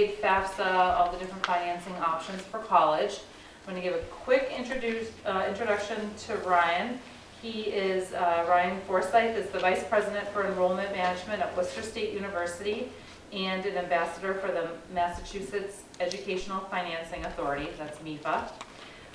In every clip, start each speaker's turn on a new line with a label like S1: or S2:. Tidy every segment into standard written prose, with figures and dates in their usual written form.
S1: FAFSA, all the different financing options for college. I'm going to give a quick introduction to Ryan. Ryan Forsyth is the Vice President for Enrollment Management at Worcester State University and an ambassador for the Massachusetts Educational Financing Authority, that's MEFA.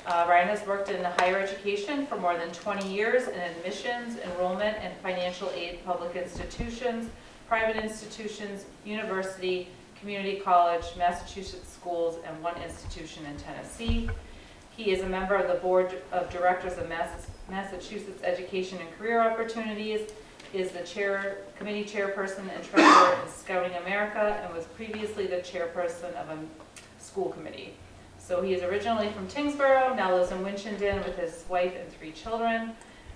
S1: Ryan has worked in higher education for more than 20 years in admissions, enrollment, and financial aid public institutions, private institutions, university, community college, Massachusetts schools, and one institution in Tennessee. He is a member of the Board of Directors of Massachusetts Education and Career Opportunities, is the committee chairperson and treasurer in Scouting America, and was previously the chairperson of a school committee. So he is originally from Tingsboro, now lives in Winchendon with his wife and 3 children.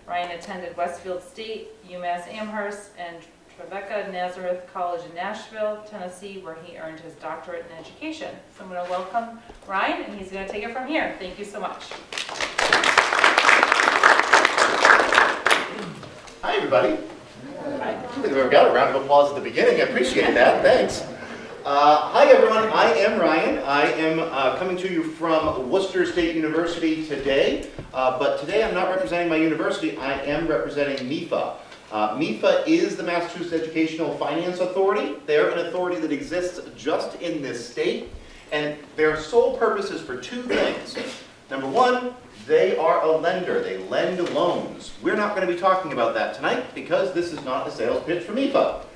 S1: Ryan attended Westfield State, UMass Amherst, and Trevecca Nazareth College in Nashville, Tennessee, where he earned his doctorate in education. So I'm going to welcome Ryan, and he's going to take it from here. Thank you so much.
S2: Hi, everybody. I think we've got a round of applause at the beginning. I appreciate that. Thanks. Hi, everyone. I am Ryan. I am coming to you from Worcester State University today. But today I'm not representing my university. I am representing MEFA. MEFA is the Massachusetts Educational Finance Authority. They're an authority that exists just in this state, and their sole purpose is for 2 things. Number 1, they are a lender. They lend loans. We're not going to be talking about that tonight because this is not a sales pitch for MEFA.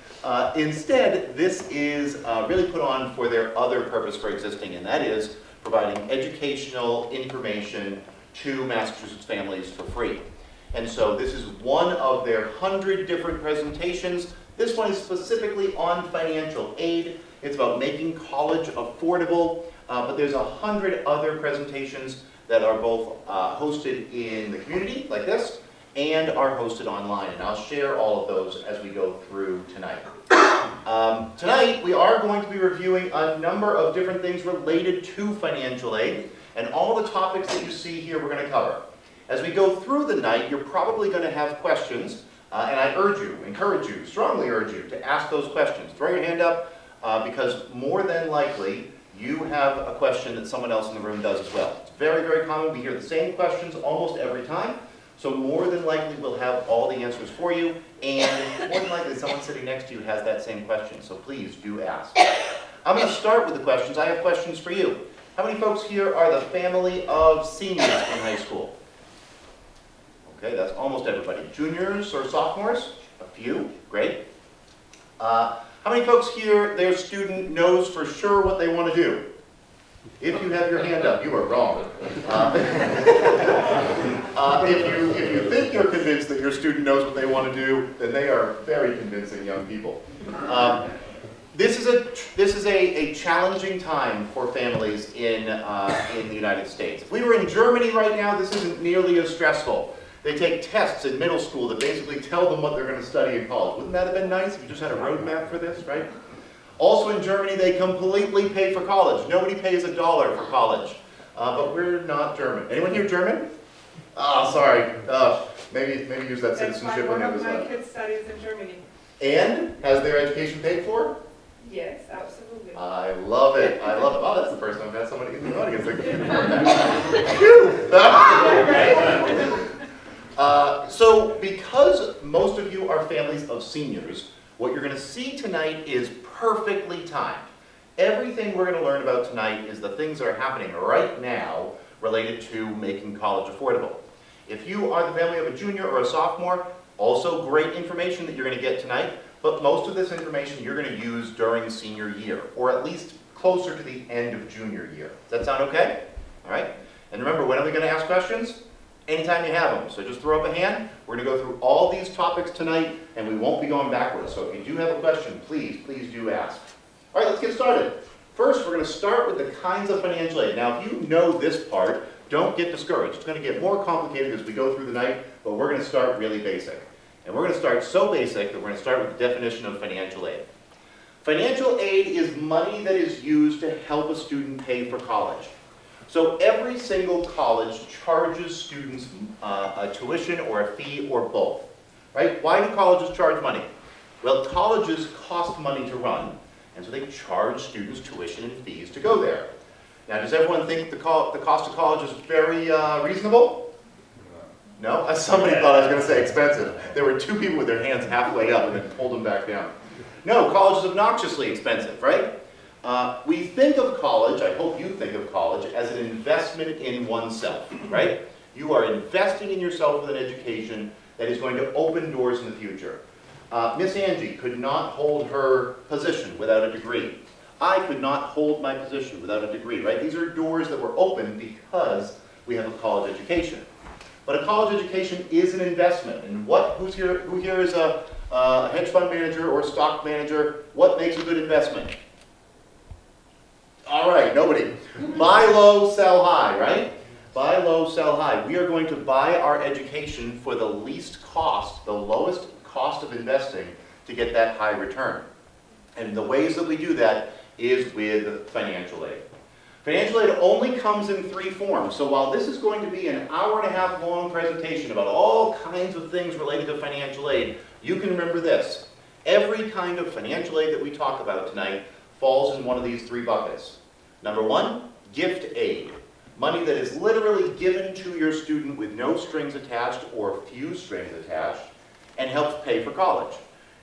S2: Instead, this is really put on for their other purpose for existing, and that is providing educational information to Massachusetts families for free. And so this is one of their 100 different presentations. This one is specifically on financial aid. It's about making college affordable, but there's 100 other presentations that are both hosted in the community, like this, and are hosted online. And I'll share all of those as we go through tonight. Tonight, we are going to be reviewing a number of different things related to financial aid, and all the topics that you see here we're going to cover. As we go through the night, you're probably going to have questions, and I strongly urge you to ask those questions. Throw your hand up, because more than likely, you have a question that someone else in the room does as well. It's very, very common. We hear the same questions almost every time, so more than likely we'll have all the answers for you, and more than likely someone sitting next to you has that same question, so please do ask. I'm going to start with the questions. I have questions for you. How many folks here are the family of seniors in high school? Okay, that's almost everybody. Juniors or sophomores? A few, great. How many folks here, their student knows for sure what they want to do? If you have your hand up, you are wrong. If you think you're convinced that your student knows what they want to do, then they are very convincing young people. This is a challenging time for families in the United States. If we were in Germany right now, this isn't nearly as stressful. They take tests in middle school that basically tell them what they're going to study in college. Wouldn't that have been nice if you just had a roadmap for this, right? Also in Germany, they completely pay for college. Nobody pays $1 for college. But we're not German. Anyone here German? Oh, sorry. Maybe use that citizenship on the other side.
S3: One of my kids studies in Germany.
S2: And? Has their education paid for?
S3: Yes, absolutely.
S2: I love it. I love it. Oh, that's the first time I've had somebody in the audience that can So because most of you are families of seniors, what you're going to see tonight is perfectly timed. Everything we're going to learn about tonight is the things that are happening right now related to making college affordable. If you are the family of a junior or a sophomore, also great information that you're going to get tonight, but most of this information you're going to use during senior year, or at least closer to the end of junior year. Does that sound okay? All right. And remember, when are we going to ask questions? Anytime you have them. So just throw up a hand. We're going to go through all these topics tonight, and we won't be going backwards. So if you do have a question, please do ask. All right, let's get started. First, we're going to start with the kinds of financial aid. Now, if you know this part, don't get discouraged. It's going to get more complicated as we go through the night, but we're going to start really basic. And we're going to start so basic that we're going to start with the definition of financial aid. Financial aid is money that is used to help a student pay for college. So every single college charges students a tuition or a fee or both, right? Why do colleges charge money? Well, colleges cost money to run, And so they charge students tuition and fees to go there. Now, does everyone think the cost of college is very reasonable? No? Somebody thought I was going to say expensive. There were two people with their hands halfway up and then pulled them back down. No, college is obnoxiously expensive, right? We think of college, I hope you think of college, as an investment in oneself, right? You are investing in yourself with an education that is going to open doors in the future. Miss Angie could not hold her position without a degree. I could not hold my position without a degree, right? These are doors that were opened because we have a college education. But a college education is an investment. And who here is a hedge fund manager or stock manager? What makes a good investment? All right, nobody. Buy low, sell high, right? Buy low, sell high. We are going to buy our education for the least cost, the lowest cost of investing to get that high return. And the ways that we do that is with financial aid. Financial aid only comes in three forms. So while this is going to be an hour-and-a-half long presentation about all kinds of things related to financial aid, you can remember this. Every kind of financial aid that we talk about tonight falls in one of these three buckets. Number one, gift aid. Money that is literally given to your student with no strings attached or few strings attached and helps pay for college.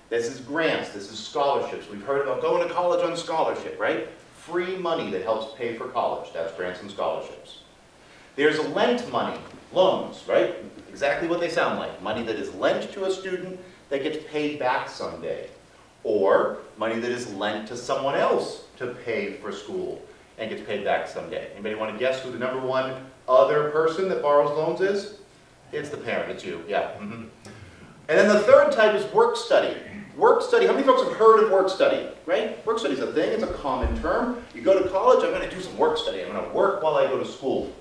S2: This is grants, this is scholarships. We've heard about going to college on scholarship, right? Free money that helps pay for college. That's grants and scholarships. There's lent money, loans, right? Exactly what they sound like. Money that is lent to a student that gets paid back someday. Or money that is lent to someone else to pay for school and gets paid back someday. Anybody want to guess who the number one other person that borrows loans is? It's the parent, it's you, yeah. Mm-hmm. And then the third type is work study. Work study, how many folks have heard of work study, right? Work study is a thing, it's a common term. You go to college, I'm going to do some work study. I'm going to work while I go to school.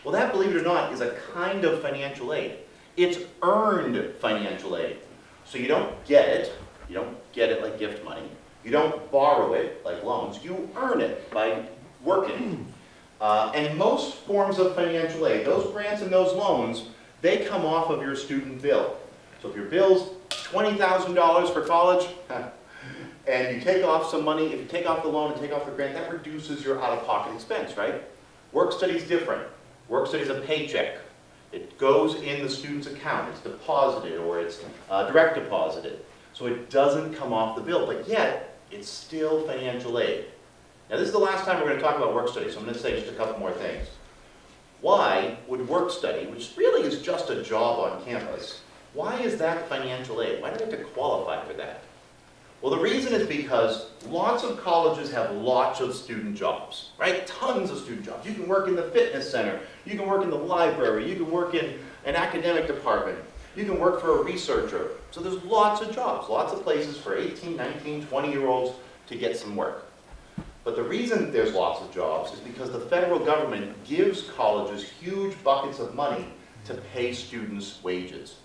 S2: Well, that, believe it or not, is a kind of financial aid. It's earned financial aid. So you don't get it. You don't get it like gift money. You don't borrow it like loans. You earn it by working. And most forms of financial aid, those grants and those loans, they come off of your student bill. So if your bill's $20,000 for college, and you take off some money, if you take off the loan and take off the grant, that reduces your out-of-pocket expense, right? Work study is different. Work study is a paycheck. It goes in the student's account. It's deposited or it's direct deposited. So it doesn't come off the bill, but yet it's still financial aid. Now this is the last time we're going to talk about work study, so I'm going to say just a couple more things. Why would work study, which really is just a job on campus, why is that financial aid? Why do we have to qualify for that? Well, the reason is because lots of colleges have lots of student jobs, right? Tons of student jobs. You can work in the fitness center. You can work in the library. You can work in an academic department. You can work for a researcher. So there's lots of jobs, lots of places for 18, 19, 20-year-olds to get some work. But the reason there's lots of jobs is because the federal government gives colleges huge buckets of money to pay students' wages.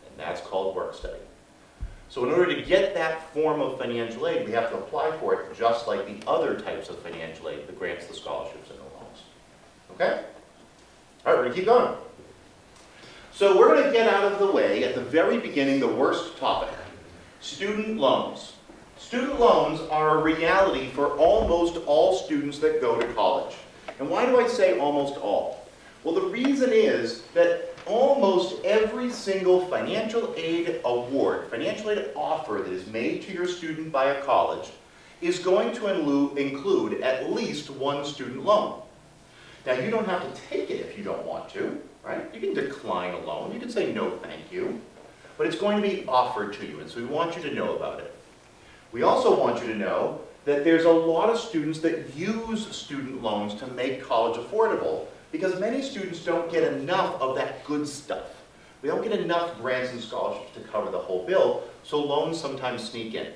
S2: And that's called work study. So in order to get that form of financial aid, we have to apply for it just like the other types of financial aid, the grants, the scholarships, and the loans. Okay? All right, we're going to keep going. So we're going to get out of the way at the very beginning the worst topic, student loans. Student loans are a reality for almost all students that go to college. And why do I say almost all? Well, the reason is that almost every single financial aid award, financial aid offer that is made to your student by a college is going to include at least one student loan. Now, you don't have to take it if you don't want to, right? You can decline a loan. You can say no, thank you. But it's going to be offered to you, and so we want you to know about it. We also want you to know that there's a lot of students that use student loans to make college affordable because many students don't get enough of that good stuff. We don't get enough grants and scholarships to cover the whole bill, so loans sometimes sneak in.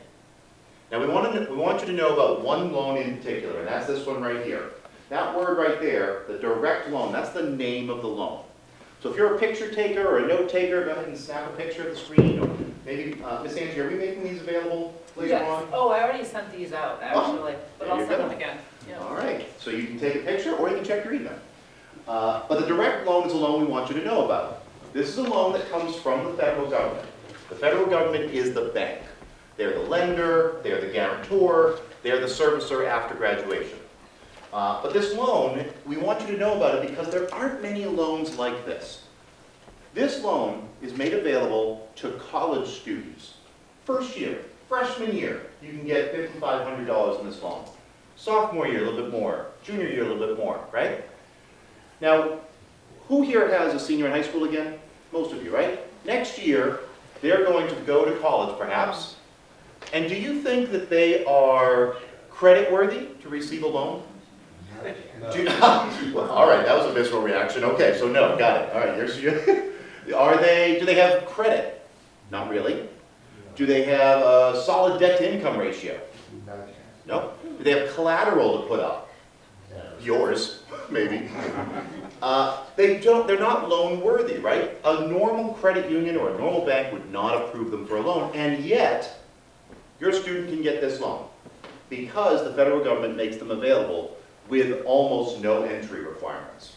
S2: Now we want you to know about one loan in particular, and that's this one right here. That word right there, the direct loan, that's the name of the loan. So if you're a picture taker or a note taker, go ahead and snap a picture of the screen, or maybe, Miss Angie, are we making these available later on?
S1: Oh, I already sent these out, actually, but I'll
S2: there you
S1: send
S2: go.
S1: them again. Yeah.
S2: All right, so you can take a picture or you can check your email. But the direct loan is a loan we want you to know about. This is a loan that comes from the federal government. The federal government is the bank. They're the lender, they're the guarantor, They're the servicer after graduation. But this loan, we want you to know about it because there aren't many loans like this. This loan is made available to college students. First year, freshman year, you can get $5,500 in this loan. Sophomore year, a little bit more. Junior year, a little bit more, right? Now, who here has a senior in high school again? Most of you, right? Next year, they're going to go to college, perhaps. And do you think that they are credit worthy to receive a loan? Well, all right, that was a visceral reaction. Okay, so no, got it. All right, here's you. Do they have credit? Not really. Do they have a solid debt-to-income ratio? No. Do they have collateral to put up? Yours, maybe. They're not loan worthy, right? A normal credit union or a normal bank would not approve them for a loan, and yet your student can get this loan because the federal government makes them available with almost no entry requirements.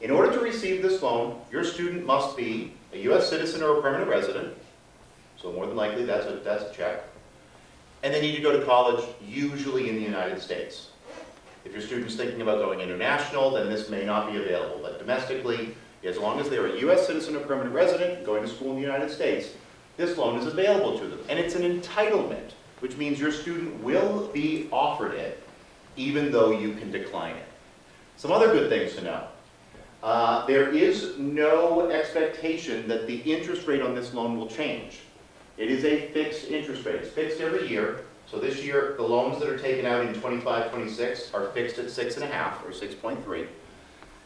S2: In order to receive this loan, your student must be a U.S. citizen or a permanent resident, so more than likely that's a check, and they need to go to college, usually in the United States. If your student's thinking about going international, then this may not be available, but domestically, as long as they're a U.S. citizen or permanent resident going to school in the United States, this loan is available to them, and it's an entitlement, which means your student will be offered it even though you can decline it. Some other good things to know. There is no expectation that the interest rate on this loan will change. It is a fixed interest rate. It's fixed every year. So this year, the loans that are taken out in 25-26 are fixed at 6.5 or 6.3.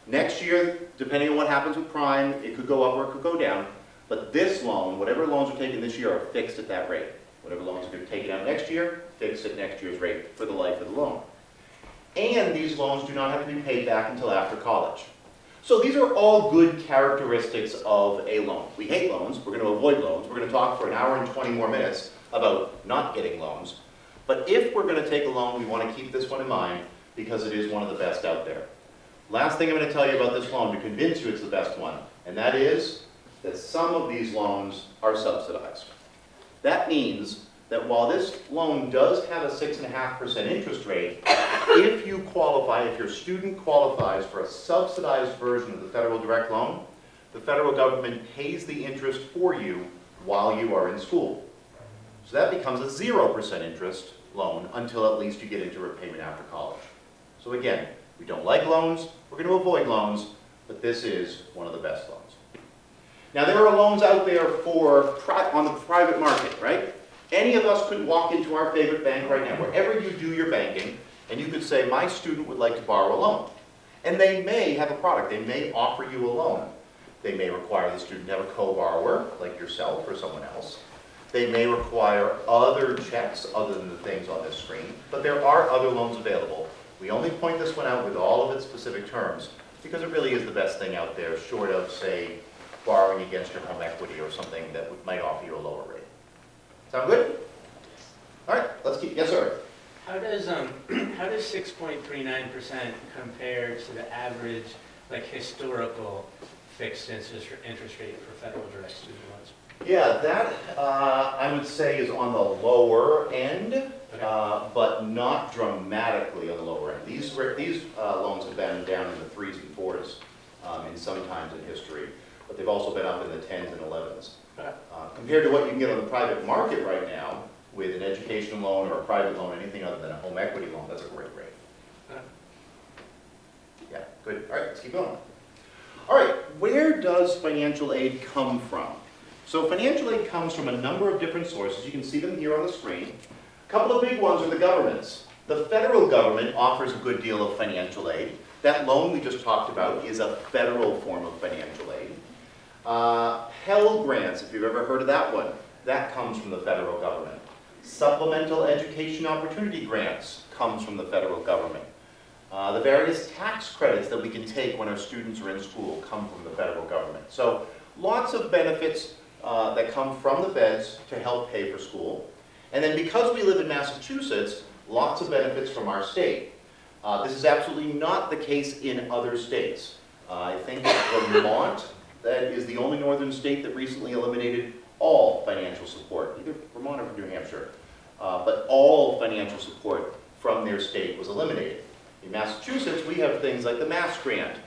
S2: Next year, depending on what happens with prime, it could go up or it could go down. But this loan, whatever loans are taken this year, are fixed at that rate. Whatever loans are taken out next year, fixed at next year's rate for the life of the loan. And these loans do not have to be paid back until after college. So these are all good characteristics of a loan. We hate loans. We're going to avoid loans. We're going to talk for an hour and 20 more minutes about not getting loans. But if we're going to take a loan, we want to keep this one in mind because it is one of the best out there. Last thing I'm going to tell you about this loan to convince you it's the best one, and that is that some of these loans are subsidized. That means that while this loan does have a 6.5% interest rate, if you qualify, if your student qualifies for a subsidized version of the federal direct loan, the federal government pays the interest for you while you are in school. So that becomes a 0% interest loan until at least you get into repayment after college. So again, we don't like loans, we're going to avoid loans, but this is one of the best loans. Now there are loans out there on the private market, right? Any of us could walk into our favorite bank right now, wherever you do your banking, and you could say, my student would like to borrow a loan. And they may have a product, they may offer you a loan. They may require the student to have a co-borrower, like yourself or someone else. They may require other checks other than the things on this screen, but there are other loans available. We only point this one out with all of its specific terms because it really is the best thing out there, short of, say, borrowing against your home equity or something that might offer you a lower rate. Sound good? All right, let's keep, yes sir?
S4: How does 6.39% compare to the average, like historical fixed interest rate for federal direct student loans?
S2: Yeah, that I would say is on the lower end,
S4: Okay.
S2: but not dramatically on the lower end. These loans have been down in the 3s and 4s in some times in history, but they've also been up in the 10s and 11s.
S4: Okay.
S2: Compared to what you can get on the private market right now, with an education loan or a private loan, anything other than a home equity loan, that's a great rate.
S4: Okay.
S2: Yeah, good. All right, let's keep going. All right, where does financial aid come from? So financial aid comes from a number of different sources. You can see them here on the screen. A couple of big ones are the governments. The federal government offers a good deal of financial aid. That loan we just talked about is a federal form of financial aid. Pell Grants, if you've ever heard of that one, that comes from the federal government. Supplemental Education Opportunity Grants comes from the federal government. The various tax credits that we can take when our students are in school come from the federal government. So lots of benefits that come from the feds to help pay for school. And then because we live in Massachusetts, lots of benefits from our state. This is absolutely not the case in other states. I think Vermont, that is the only northern state that recently eliminated all financial support, either Vermont or New Hampshire, but all financial support from their state was eliminated. In Massachusetts, we have things like the Mass Grant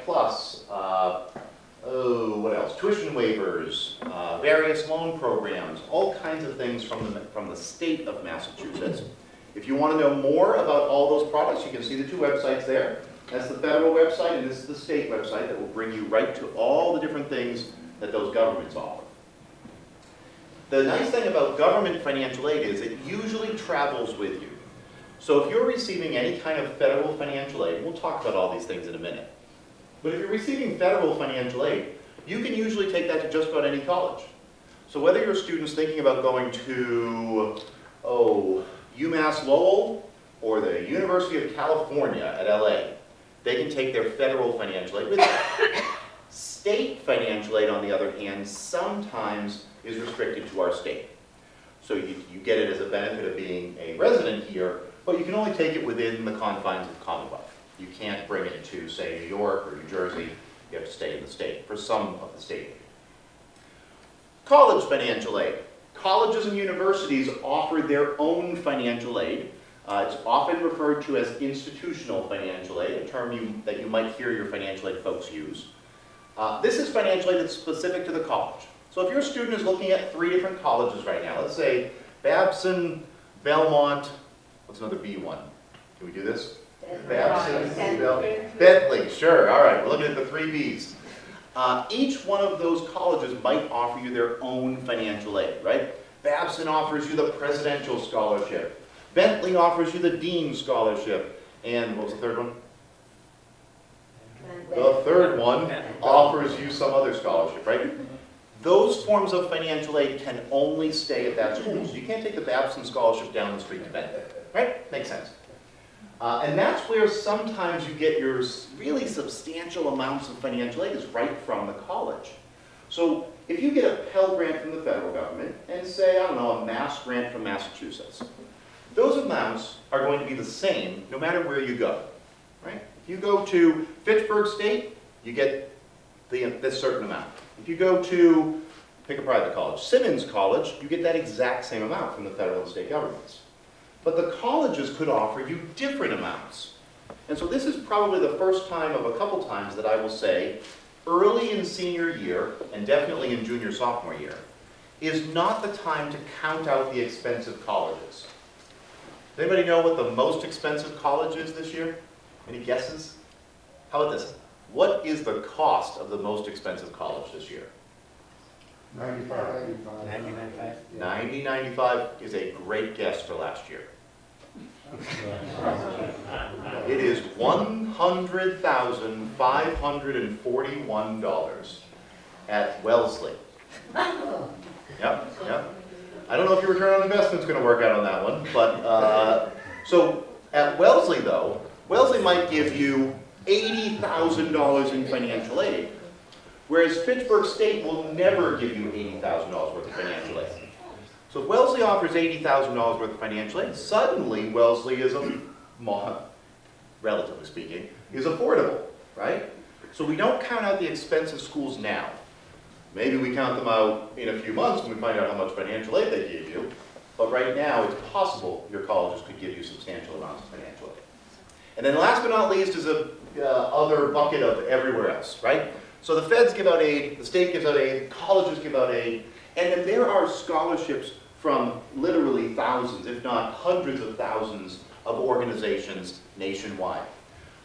S2: Plus, what else? Tuition waivers, various loan programs, all kinds of things from the state of Massachusetts. If you want to know more about all those products, you can see the two websites there. That's the federal website, and this is the state website that will bring you right to all the different things that those governments offer. The nice thing about government financial aid is it usually travels with you. So if you're receiving any kind of federal financial aid, we'll talk about all these things in a minute, but if you're receiving federal financial aid, you can usually take that to just about any college. So whether your student's thinking about going to, UMass Lowell or the University of California at LA, they can take their federal financial aid with them. State financial aid, on the other hand, sometimes is restricted to our state. So you get it as a benefit of being a resident here, but you can only take it within the confines of the Commonwealth. You can't bring it to, say, New York or New Jersey. You have to stay in the state for some of the state. College financial aid. Colleges and universities offer their own financial aid. It's often referred to as institutional financial aid, a term that you might hear your financial aid folks use. This is financial aid that's specific to the college. So if your student is looking at 3 different colleges right now, let's say Babson, Belmont, what's another B one? Can we do this? Bentley, sure, all right, we're looking at the 3 Bs. Each one of those colleges might offer you their own financial aid, right? Babson offers you the Presidential Scholarship. Bentley offers you the Dean Scholarship. And what was the third one? The third one offers you some other scholarship, right? Those forms of financial aid can only stay at that school. So you can't take the Babson Scholarship down the street to Bentley, right? Makes sense. And that's where sometimes you get your really substantial amounts of financial aid is right from the college. So if you get a Pell Grant from the federal government and say, I don't know, a Mass Grant from Massachusetts, those amounts are going to be the same no matter where you go, right? If you go to Fitchburg State, you get this certain amount. If you go to, pick a private college, Simmons College, you get that exact same amount from the federal and state governments. But the colleges could offer you different amounts. And so this is probably the first time of a couple times that I will say, early in senior year, and definitely in junior sophomore year, is not the time to count out the expensive colleges. Does anybody know what the most expensive college is this year? Any guesses? How about this? What is the cost of the most expensive college this year?
S4: 90.95.
S2: 90.95 is a great guess for last year. It is $100,541 at Wellesley. Yep. I don't know if your return on investment is going to work out on that one, but so at Wellesley though, Wellesley might give you $80,000 in financial aid, whereas Fitchburg State will never give you $80,000 worth of financial aid. So if Wellesley offers $80,000 worth of financial aid, suddenly Wellesley is, relatively speaking, is affordable, right? So we don't count out the expensive schools now. Maybe we count them out in a few months when we find out how much financial aid they give you. But right now, it's possible your colleges could give you substantial amounts of financial aid. And then last but not least is a other bucket of everywhere else, right? So the feds give out aid, the state gives out aid, colleges give out aid, and then there are scholarships from literally thousands, if not hundreds of thousands of organizations nationwide.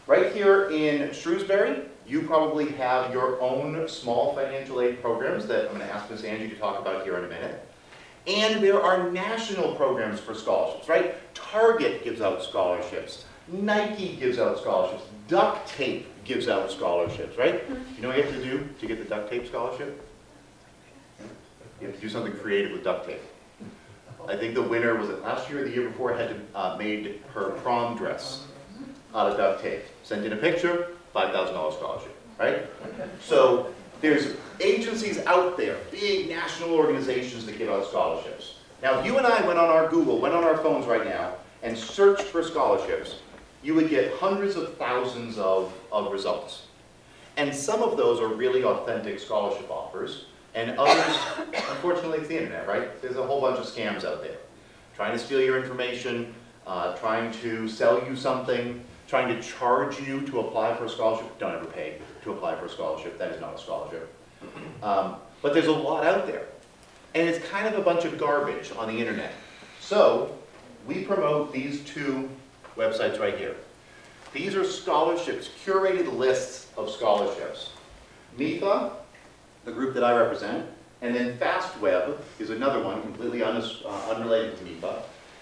S2: Right here in Shrewsbury, you probably have your own small financial aid programs that I'm going to ask Ms. Angie to talk about here in a minute. And there are national programs for scholarships, right? Target gives out scholarships. Nike gives out scholarships. Duct Tape gives out scholarships, right? You know what you have to do to get the duct tape scholarship? You have to do something creative with duct tape. I think the winner, was it last year or the year before, had to made her prom dress out of duct tape. Sent in a picture, $5,000 scholarship, right? So there's agencies out there, big national organizations that give out scholarships. Now, if you and I went on our Google, went on our phones right now, and searched for scholarships, you would get hundreds of thousands of results. And some of those are really authentic scholarship offers, and others, unfortunately, it's the internet, right? There's a whole bunch of scams out there trying to steal your information. trying to sell you something, trying to charge you to apply for a scholarship. Don't ever pay to apply for a scholarship. That is not a scholarship. But there's a lot out there. And it's kind of a bunch of garbage on the internet. So we promote these two websites right here. These are scholarships, curated lists of scholarships. MIFA, the group that I represent, and then FastWeb is another one, completely unrelated to MIFA,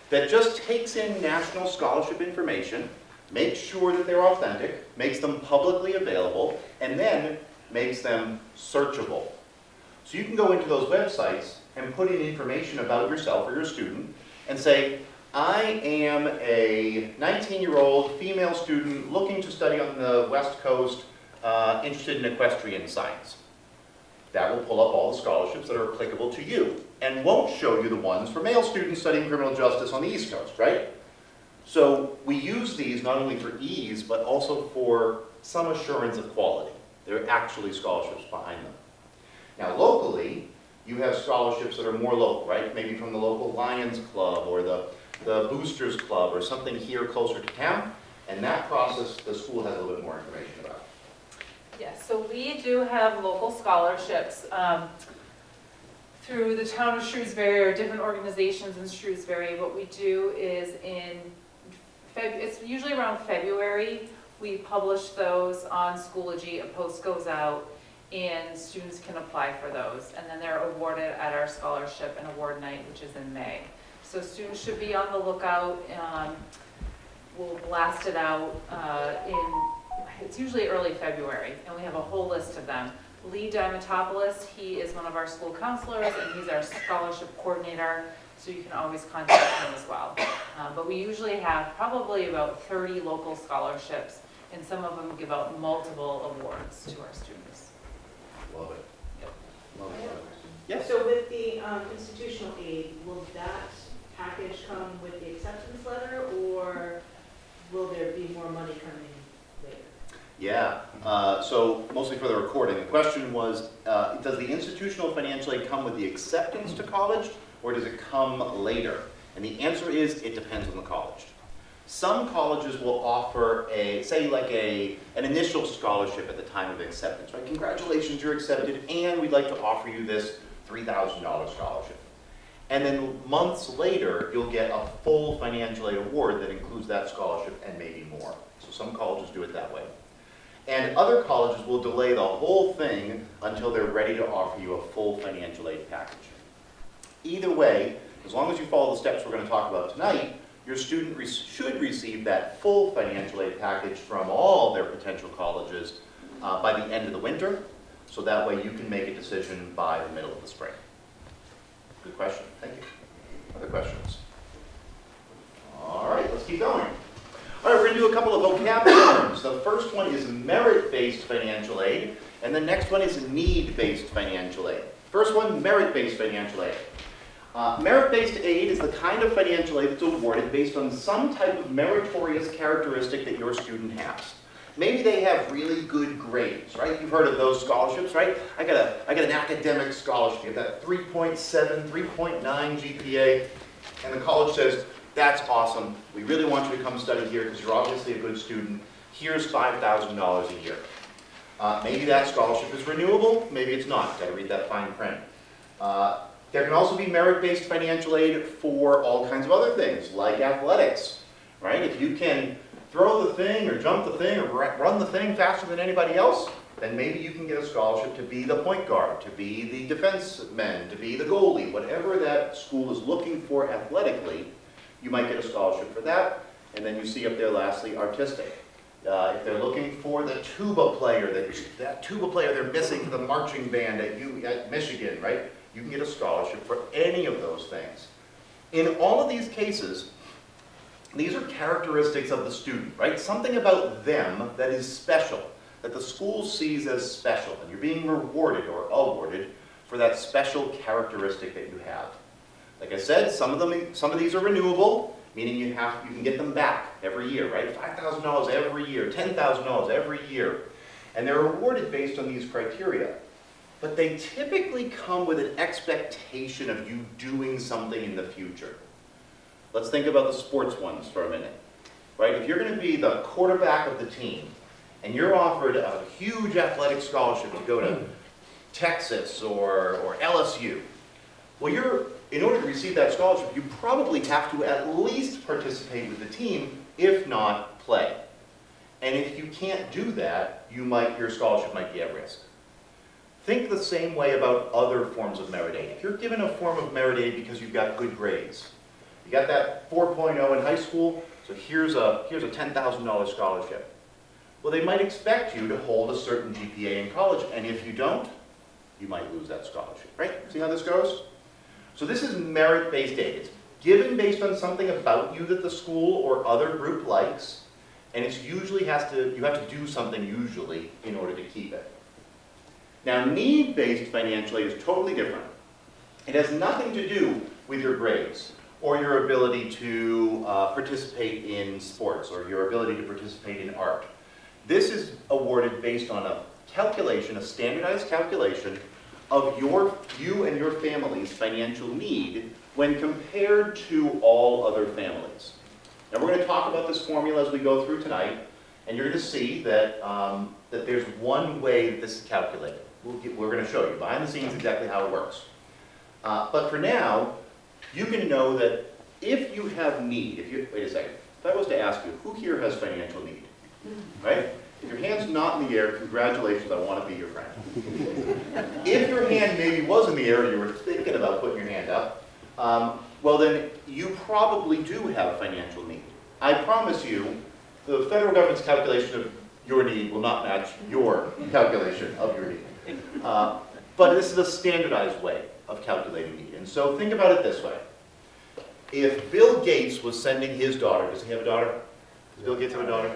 S2: that just takes in national scholarship information, makes sure that they're authentic, makes them publicly available, and then makes them searchable. So you can go into those websites and put in information about yourself or your student and say, I am a 19-year-old female student looking to study on the West Coast, interested in equestrian science. That will pull up all the scholarships that are applicable to you and won't show you the ones for male students studying criminal justice on the East Coast, right? So we use these not only for ease, but also for some assurance of quality. There are actually scholarships behind them. Now locally, you have scholarships that are more local, right? Maybe from the local Lions Club or the Boosters Club or something here closer to town. And that process, the school has a little bit more information about.
S1: Yes, so we do have local scholarships through the town of Shrewsbury or different organizations in Shrewsbury. What we do is it's usually around February, we publish those on Schoology, a post goes out, and students can apply for those. And then they're awarded at our scholarship and award night, which is in May. So students should be on the lookout. We'll blast it out it's usually early February, and we have a whole list of them. Lee Diamantopoulos, he is one of our school counselors, and he's our scholarship coordinator, so you can always contact him as well. But we usually have probably about 30 local scholarships, and some of them give out multiple awards to our students.
S2: Love it.
S1: Yep.
S2: Love
S5: I
S2: it.
S5: have a question.
S2: Yes.
S5: So with the institutional aid, will that package come with the acceptance letter, or will there be more money coming later?
S2: Yeah, so mostly for the recording. The question was, does the institutional financial aid come with the acceptance to college, or does it come later? And the answer is, it depends on the college. Some colleges will offer an initial scholarship at the time of acceptance, right? Congratulations, you're accepted, and we'd like to offer you this $3,000 scholarship. And then months later, you'll get a full financial aid award that includes that scholarship and maybe more. So some colleges do it that way. And other colleges will delay the whole thing until they're ready to offer you a full financial aid package. Either way, as long as you follow the steps we're going to talk about tonight, your student should receive that full financial aid package from all their potential colleges by the end of the winter, so that way you can make a decision by the middle of the spring. Good question, thank you. Other questions? All right, let's keep going. All right, we're going to do a couple of vocabulary terms. The first one is merit-based financial aid, and the next one is need-based financial aid. First one, merit-based financial aid. Merit-based aid is the kind of financial aid that's awarded based on some type of meritorious characteristic that your student has. Maybe they have really good grades, right? You've heard of those scholarships, right? I got an academic scholarship, you get that 3.7, 3.9 GPA, and the college says, that's awesome. We really want you to come study here because you're obviously a good student. Here's $5,000 a year. Maybe that scholarship is renewable, maybe it's not. Got to read that fine print. There can also be merit-based financial aid for all kinds of other things, like athletics, right? If you can throw the thing or jump the thing or run the thing faster than anybody else, then maybe you can get a scholarship to be the point guard, to be the defenseman, to be the goalie, whatever that school is looking for athletically. You might get a scholarship for that. And then you see up there lastly, artistic. If they're looking for the tuba player, that tuba player they're missing for the marching band at Michigan, right? You can get a scholarship for any of those things. In all of these cases, these are characteristics of the student, right? Something about them that is special, that the school sees as special, and you're being rewarded or awarded for that special characteristic that you have. Like I said, some of these are renewable, meaning you can get them back every year, right? $5,000 every year, $10,000 every year. And they're awarded based on these criteria. But they typically come with an expectation of you doing something in the future. Let's think about the sports ones for a minute, right? If you're going to be the quarterback of the team, and you're offered a huge athletic scholarship to go to Texas or LSU, well, in order to receive that scholarship, you probably have to at least participate with the team, if not play. And if you can't do that, your scholarship might be at risk. Think the same way about other forms of merit aid. If you're given a form of merit aid because you've got good grades, you got that 4.0 in high school, so here's a $10,000 scholarship. Well, they might expect you to hold a certain GPA in college, and if you don't, you might lose that scholarship, right? See how this goes? So this is merit-based aid. It's given based on something about you that the school or other group likes, and it's usually you have to do something usually in order to keep it. Now, need-based financial aid is totally different. It has nothing to do with your grades or your ability to participate in sports or your ability to participate in art. This is awarded based on a calculation, a standardized calculation of you and your family's financial need when compared to all other families. Now, we're going to talk about this formula as we go through tonight, and you're going to see that, that there's one way that this is calculated. We're going to show you behind the scenes exactly how it works. But for now, you can know that if you have need, wait a second, if I was to ask you, who here has financial need? Right? If your hand's not in the air, congratulations, I want to be your friend. If your hand maybe was in the air and you were thinking about putting your hand up, well then you probably do have financial need. I promise you, the federal government's calculation of your need will not match your calculation of your need. But this is a standardized way of calculating need. And so think about it this way. If Bill Gates was sending his daughter, does he have a daughter? Does Bill Gates have a daughter?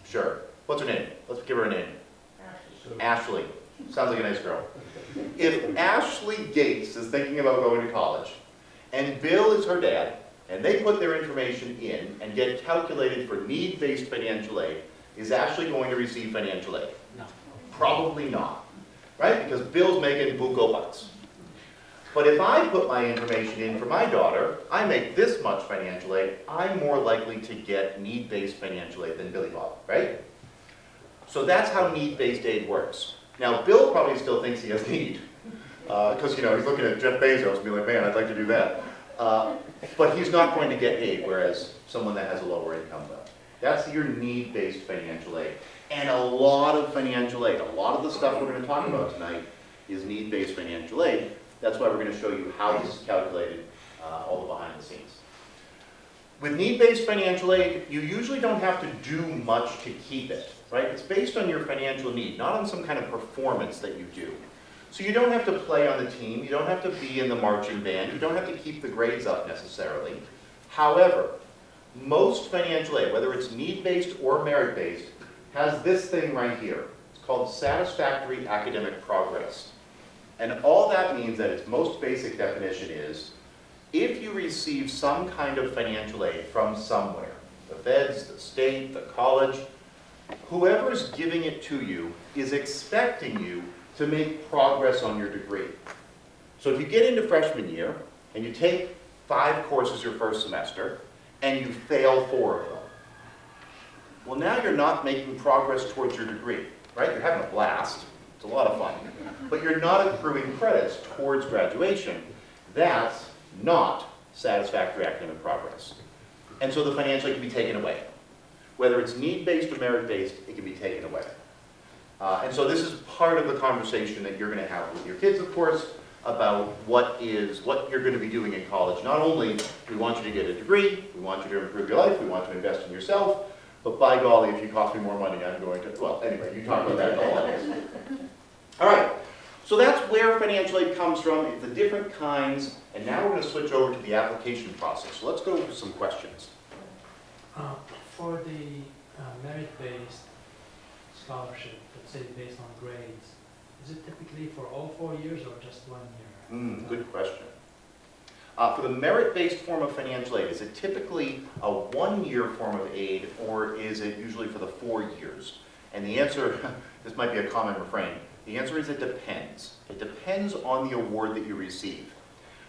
S2: Sure. What's her name? Let's give her a name. Ashley. Sounds like a nice girl. If Ashley Gates is thinking about going to college, and Bill is her dad, and they put their information in and get calculated for need-based financial aid, is Ashley going to receive financial aid?
S4: No.
S2: Probably not, right? Because Bill's making buco bucks. But if I put my information in for my daughter, I make this much financial aid, I'm more likely to get need-based financial aid than Billy Bob, right? So that's how need-based aid works. Now, Bill probably still thinks he has need, because he's looking at Jeff Bezos and be like, man, I'd like to do that. But he's not going to get aid, whereas someone that has a lower income will. That's your need-based financial aid. And a lot of financial aid, a lot of the stuff we're going to talk about tonight is need-based financial aid. That's why we're going to show you how this is calculated, all the behind the scenes. With need-based financial aid, you usually don't have to do much to keep it, right? It's based on your financial need, not on some kind of performance that you do. So you don't have to play on the team, you don't have to be in the marching band, you don't have to keep the grades up necessarily. However, most financial aid, whether it's need-based or merit-based, has this thing right here. It's called satisfactory academic progress. And all that means at its most basic definition is, if you receive some kind of financial aid from somewhere, the feds, the state, the college, whoever's giving it to you is expecting you to make progress on your degree. So if you get into freshman year and you take 5 courses your first semester and you fail 4 of them, well, now you're not making progress towards your degree, right? You're having a blast. It's a lot of fun. But you're not accruing credits towards graduation. That's not satisfactory academic progress. And so the financial aid can be taken away. Whether it's need-based or merit-based, it can be taken away. And so this is part of the conversation that you're going to have with your kids, of course, about what you're going to be doing in college. Not only do we want you to get a degree, we want you to improve your life, we want you to invest in yourself, but by golly, if you cost me more money, I'm going to, well, anyway, you talk about that in all of this. All right, so that's where financial aid comes from. It's the different kinds, and now we're going to switch over to the application process. So let's go over some questions.
S6: For the merit-based scholarship, let's say based on grades, is it typically for all 4 years or just 1 year?
S2: Good question. For the merit-based form of financial aid, is it typically a 1-year form of aid, or is it usually for the 4 years? And the answer, this might be a common refrain, the answer is it depends. It depends on the award that you receive.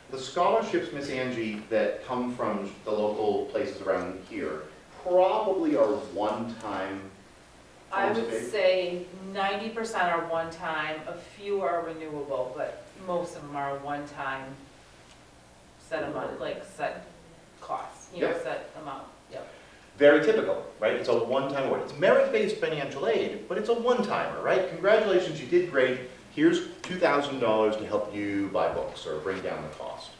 S2: The scholarships, Miss Angie, that come from the local places around here probably are one-time.
S1: I
S2: funds
S1: would
S2: paid.
S1: say 90% are one-time, a few are renewable, but most of them are one-time set amount, like set costs,
S2: Yep.
S1: set amount, yep.
S2: Very typical, right? It's a one-time award. It's merit-based financial aid, but it's a one-timer, right? Congratulations, you did great. Here's $2,000 to help you buy books or bring down the cost.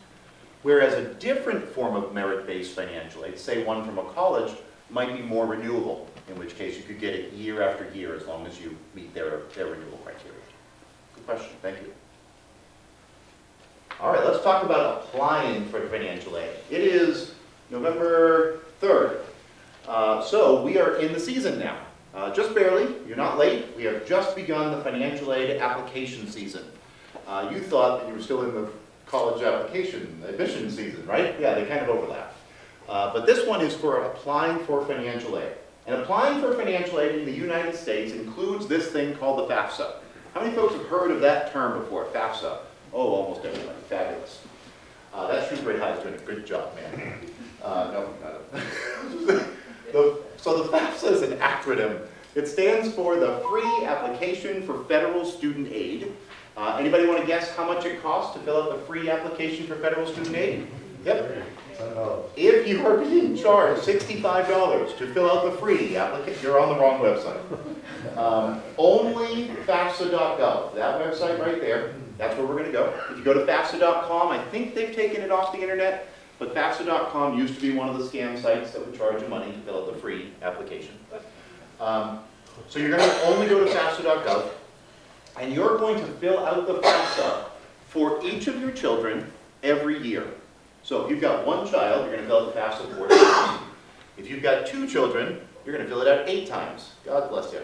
S2: Whereas a different form of merit-based financial aid, say one from a college, might be more renewable, in which case you could get it year after year as long as you meet their renewal criteria. Good question, thank you. All right, let's talk about applying for financial aid. It is November 3rd. So we are in the season now. Just barely, you're not late. We have just begun the financial aid application season. You thought that you were still in the college application admission season, right? Yeah, they kind of overlap. But this one is for applying for financial aid. And applying for financial aid in the United States includes this thing called the FAFSA. How many folks have heard of that term before, FAFSA? Oh, almost everybody. Fabulous. That Shrewsbury High is doing a good job, man. No, so the FAFSA is an acronym. It stands for the Free Application for Federal Student Aid. Anybody want to guess how much it costs to fill out the free application for federal student aid? Yep. If you are being charged $65 to fill out the free application, you're on the wrong website. Only FAFSA.gov, that website right there, that's where we're going to go. If you go to FAFSA.com, I think they've taken it off the internet, but FAFSA.com used to be one of the scam sites that would charge you money to fill out the free application. So you're going to only go to FAFSA.gov, and you're going to fill out the FAFSA for each of your children every year. So if you've got one child, you're going to fill out the FAFSA 4 times. If you've got 2 children, you're going to fill it out 8 times. God bless you.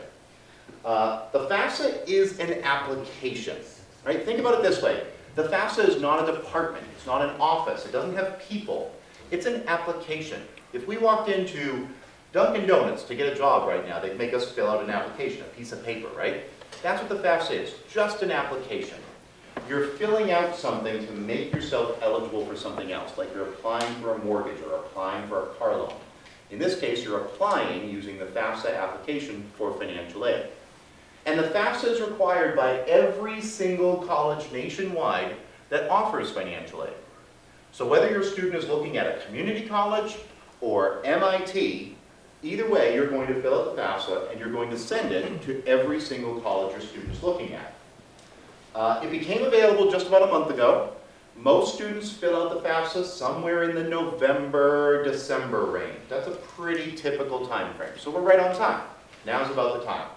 S2: The FAFSA is an application, right? Think about it this way. The FAFSA is not a department. It's not an office. It doesn't have people. It's an application. If we walked into Dunkin' Donuts to get a job right now, they'd make us fill out an application, a piece of paper, right? That's what the FAFSA is, just an application. You're filling out something to make yourself eligible for something else, like you're applying for a mortgage or applying for a car loan. In this case, you're applying using the FAFSA application for financial aid. And the FAFSA is required by every single college nationwide that offers financial aid. So whether your student is looking at a community college or MIT, either way, you're going to fill out the FAFSA and you're going to send it to every single college your student is looking at. It became available just about a month ago. Most students fill out the FAFSA somewhere in the November, December range. That's a pretty typical time frame. So we're right on time. Now's about the time.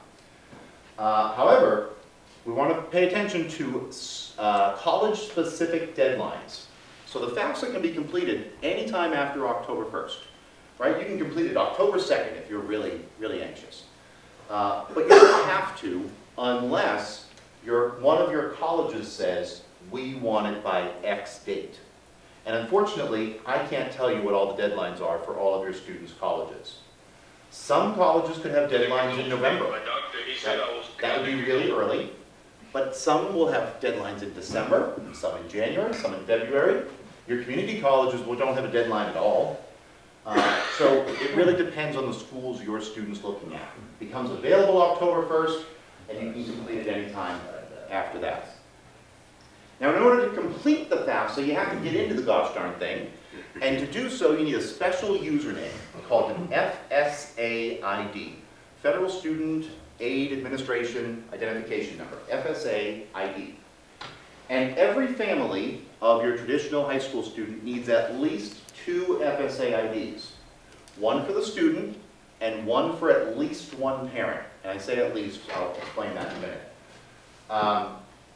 S2: However, we want to pay attention to college-specific deadlines. So the FAFSA can be completed anytime after October 1st. Right? You can complete it October 2nd if you're really, really anxious. But you don't have to unless one of your colleges says, we want it by X date. And unfortunately, I can't tell you what all the deadlines are for all of your students' colleges. Some colleges could have deadlines in November. That would be really early. But some will have deadlines in December, some in January, some in February. Your community colleges don't have a deadline at all. So it really depends on the schools your student's looking at. It becomes available October 1st, and you can complete it anytime after that. Now, in order to complete the FAFSA, you have to get into the gosh darn thing, and to do so, you need a special username called an FSA ID, Federal Student Aid Administration Identification Number, FSA ID. And every family of your traditional high school student needs at least 2 FSA IDs. One for the student and one for at least one parent. And I say at least, I'll explain that in a minute.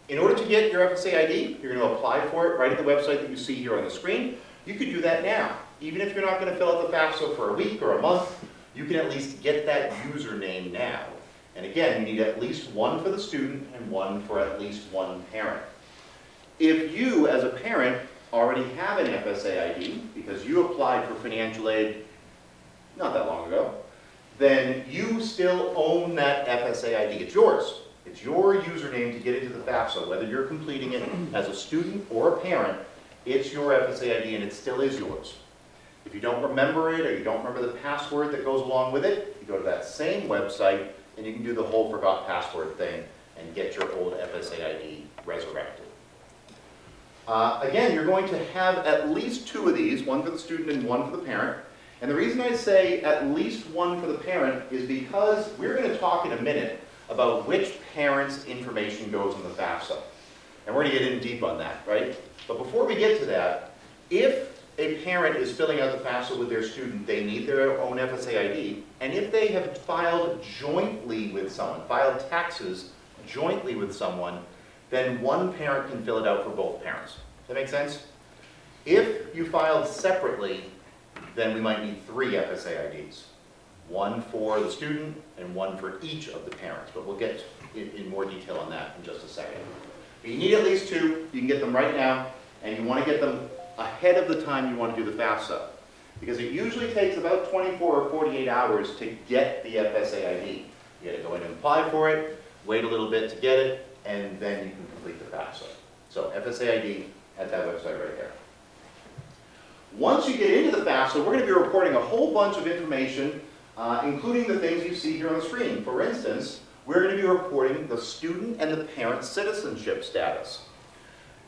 S2: In order to get your FSA ID, you're going to apply for it right at the website that you see here on the screen. You can do that now. Even if you're not going to fill out the FAFSA for a week or a month, you can at least get that username now. And again, you need at least one for the student and one for at least one parent. If you, as a parent, already have an FSA ID, because you applied for financial aid not that long ago, then you still own that FSA ID. It's yours. It's your username to get into the FAFSA, whether you're completing it as a student or a parent. it's your FSA ID and it still is yours. If you don't remember it or you don't remember the password that goes along with it, you go to that same website and you can do the whole forgot password thing and get your old FSA ID resurrected. Again, you're going to have at least 2 of these, one for the student and one for the parent. And the reason I say at least one for the parent is because we're going to talk in a minute about which parent's information goes in the FAFSA. And we're going to get in deep on that, right? But before we get to that, if a parent is filling out the FAFSA with their student, they need their own FSA ID. And if they have filed jointly with someone, filed taxes jointly with someone, then one parent can fill it out for both parents. Does that make sense? If you filed separately, then we might need 3 FSA IDs. One for the student and one for each of the parents. But we'll get in more detail on that in just a second. But you need at least 2. You can get them right now, and you want to get them ahead of the time you want to do the FAFSA. Because it usually takes about 24 or 48 hours to get the FSA ID. You got to go in and apply for it, wait a little bit to get it, and then you can complete the FAFSA. So FSA ID at that website right there. Once you get into the FAFSA, we're going to be reporting a whole bunch of information, including the things you see here on the screen. For instance, we're going to be reporting the student and the parent citizenship status.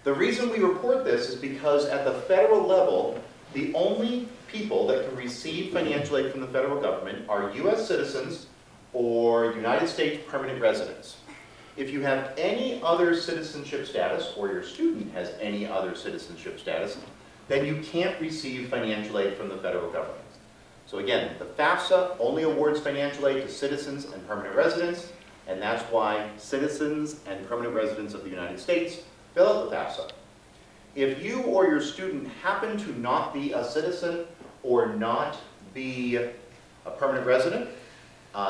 S2: The reason we report this is because at the federal level, the only people that can receive financial aid from the federal government are U.S. citizens or United States permanent residents. If you have any other citizenship status, or your student has any other citizenship status, then you can't receive financial aid from the federal government. So again, the FAFSA only awards financial aid to citizens and permanent residents, and that's why citizens and permanent residents of the United States fill out the FAFSA. If you or your student happen to not be a citizen or not be a permanent resident,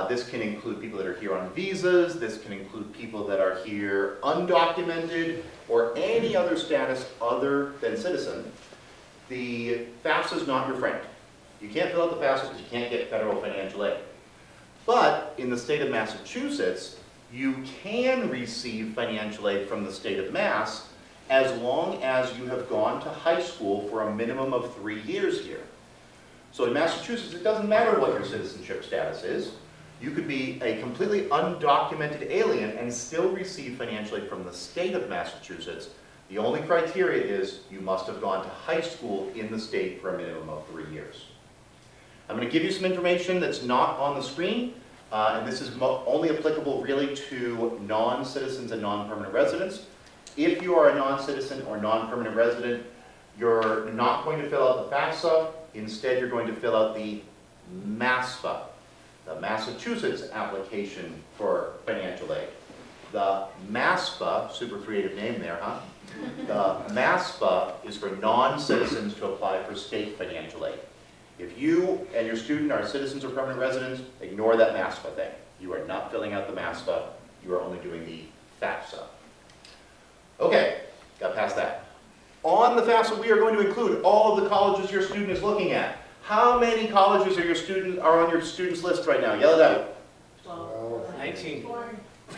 S2: this can include people that are here on visas, this can include people that are here undocumented, or any other status other than citizen, the FAFSA is not your friend. You can't fill out the FAFSA because you can't get federal financial aid. But in the state of Massachusetts, you can receive financial aid from the state of Mass as long as you have gone to high school for a minimum of 3 years here. So in Massachusetts, it doesn't matter what your citizenship status is. You could be a completely undocumented alien and still receive financial aid from the state of Massachusetts. The only criteria is you must have gone to high school in the state for a minimum of 3 years. I'm going to give you some information that's not on the screen, and this is only applicable really to non-citizens and non-permanent residents. If you are a non-citizen or non-permanent resident, you're not going to fill out the FAFSA. Instead, you're going to fill out the MASFA, the Massachusetts application for financial aid. The MASFA, super creative name there, huh? The MASFA is for non-citizens to apply for state financial aid. If you and your student are citizens or permanent residents, ignore that MASFA thing. You are not filling out the MASFA. You are only doing the FAFSA. Okay, got past that. On the FAFSA, we are going to include all of the colleges your student is looking at. How many colleges are on your student's list right now? Yell it out.
S4: 19.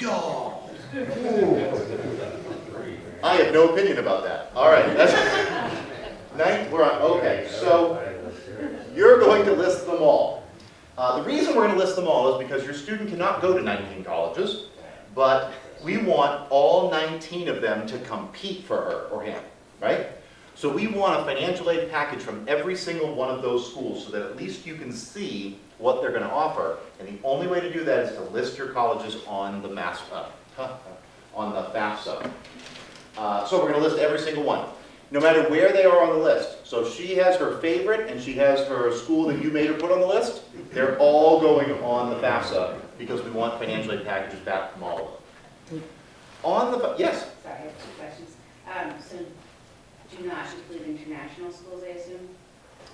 S2: Yo. I have no opinion about that. All right, we're on. Okay, so you're going to list them all. The reason we're going to list them all is because your student cannot go to 19 colleges, but we want all 19 of them to compete for her or him, right? So we want a financial aid package from every single one of those schools so that at least you can see what they're going to offer. And the only way to do that is to list your colleges on the FAFSA. So we're going to list every single one, no matter where they are on the list. So if she has her favorite and she has her school that you made her put on the list, they're all going on the FAFSA because we want financial aid packages back from all of them. Yes?
S7: Sorry, I have 2 questions. So do not include international schools, I assume?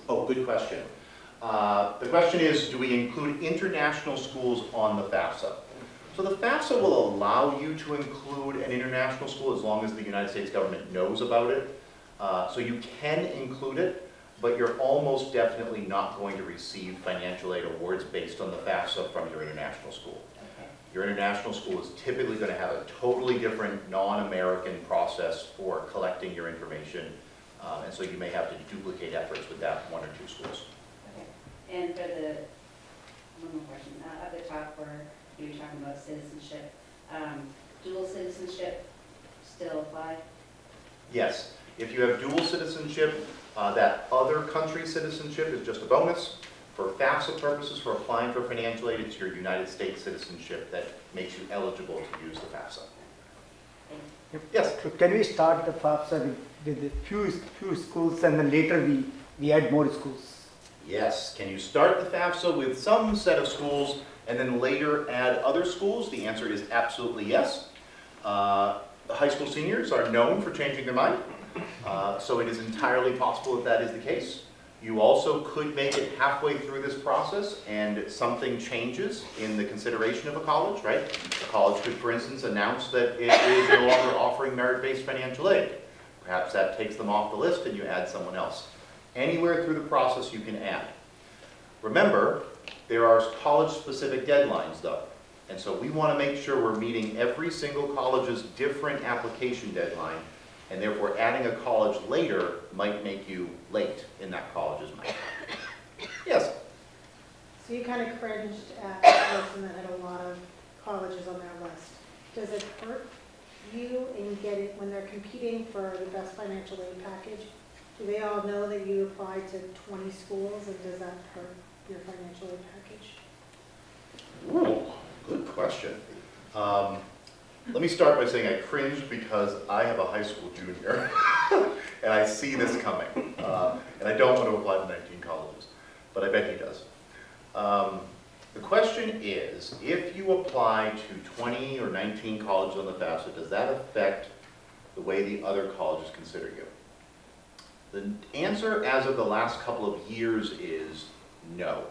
S2: Oh, good question. The question is, do we include international schools on the FAFSA? So the FAFSA will allow you to include an international school as long as the United States government knows about it. So you can include it, but you're almost definitely not going to receive financial aid awards based on the FAFSA from your international school.
S7: Okay.
S2: Your international school is typically going to have a totally different non-American process for collecting your information And so you may have to duplicate efforts with that 1 or 2 schools.
S7: Okay. And for the, one more question, at the top where you were talking about citizenship, dual citizenship still apply?
S2: Yes, if you have dual citizenship, that other country citizenship is just a bonus. For FAFSA purposes, for applying for financial aid, it's your United States citizenship that makes you eligible to use the FAFSA. Yes?
S8: So can we start the FAFSA with a few schools and then later we add more schools?
S2: Yes. Can you start the FAFSA with some set of schools and then later add other schools? The answer is absolutely yes. The high school seniors are known for changing their mind, so it is entirely possible that that is the case. You also could make it halfway through this process and something changes in the consideration of a college, right? A college could, for instance, announce that it is no longer offering merit-based financial aid. Perhaps that takes them off the list and you add someone else. Anywhere through the process you can add. Remember, there are college-specific deadlines though. And so we want to make sure we're meeting every single college's different application deadline, and therefore adding a college later might make you late in that college's mind. Yes?
S9: So you kind of cringed at the person that had a lot of colleges on their list. Does it hurt you in getting, when they're competing for the best financial aid package, do they all know that you applied to 20 schools, and does that hurt your financial aid package?
S2: Ooh, good question. Let me start by saying I cringed because I have a high school junior and I see this coming. And I don't want to apply to 19 colleges, but I bet he does. The question is, if you apply to 20 or 19 colleges on the FAFSA, does that affect the way the other colleges consider you? The answer as of the last couple of years is no.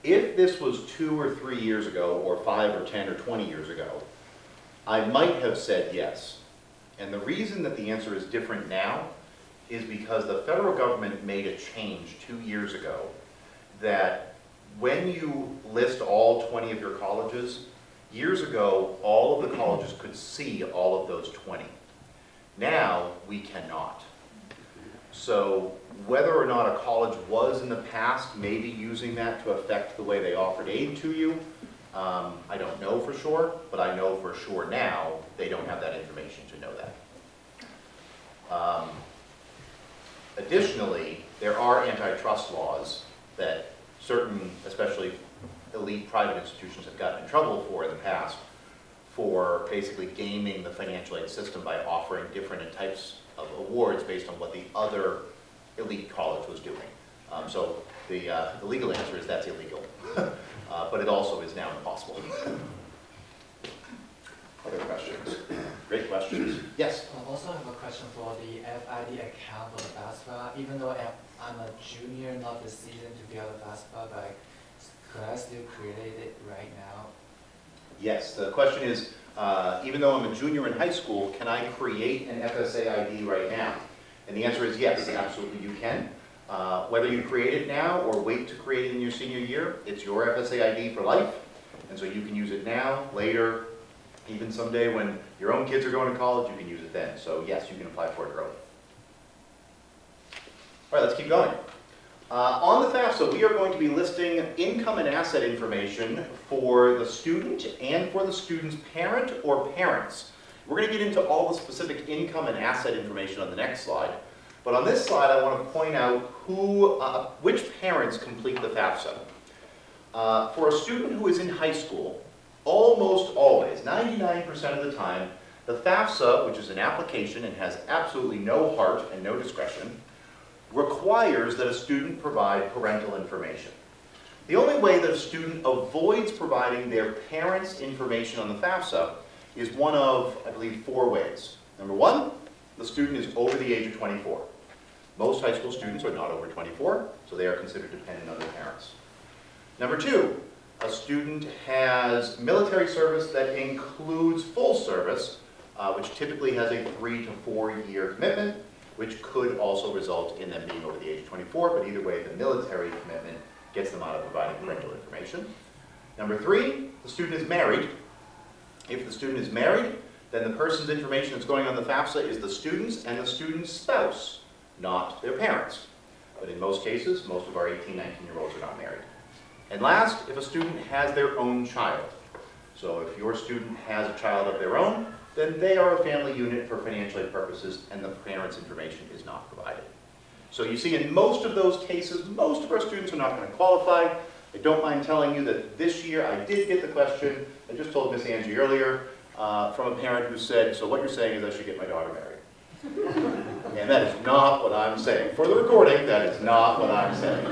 S2: If this was 2 or 3 years ago, or 5 or 10 or 20 years ago, I might have said yes. And the reason that the answer is different now is because the federal government made a change 2 years ago that when you list all 20 of your colleges, years ago, all of the colleges could see all of those 20. Now, we cannot. So whether or not a college was in the past maybe using that to affect the way they offered aid to you, I don't know for sure, but I know for sure now they don't have that information to know that. Additionally, there are antitrust laws that certain, especially elite private institutions, have gotten in trouble for in the past for basically gaming the financial aid system by offering different types of awards based on what the other elite college was doing. So the legal answer is that's illegal, but it also is now impossible. Other questions? Great questions. Yes?
S10: I also have a question for the FID account for the FAFSA. Even though I'm a junior, not this season to be on the FAFSA, but could I still create it right now?
S2: Yes, the question is, even though I'm a junior in high school, can I create an FSA ID right now? And the answer is yes, absolutely you can. Whether you create it now or wait to create it in your senior year, it's your FSA ID for life. And so you can use it now, later, even someday when your own kids are going to college, you can use it then. So yes, you can apply for it early. All right, let's keep going. On the FAFSA, we are going to be listing income and asset information for the student and for the student's parent or parents. We're going to get into all the specific income and asset information on the next slide. But on this slide, I want to point out which parents complete the FAFSA. For a student who is in high school, almost always, 99% of the time, the FAFSA, which is an application and has absolutely no heart and no discretion, requires that a student provide parental information. The only way that a student avoids providing their parents' information on the FAFSA is one of, I believe, 4 ways. Number 1, the student is over the age of 24. Most high school students are not over 24, so they are considered dependent on their parents. Number 2, a student has military service that includes full service, which typically has a 3 to 4 year commitment, which could also result in them being over the age of 24, but either way, the military commitment gets them out of providing parental information. Number 3, the student is married. If the student is married, then the person's information that's going on the FAFSA is the student's and the student's spouse. not their parents. But in most cases, most of our 18, 19-year-olds are not married. And last, if a student has their own child. So if your student has a child of their own, then they are a family unit for financial aid purposes, and the parents' information is not provided. So you see, in most of those cases, most of our students are not going to qualify. I don't mind telling you that this year I did get the question, I just told Miss Angie earlier, from a parent who said, so what you're saying is I should get my daughter married. And that is not what I'm saying. For the recording, that is not what I'm saying.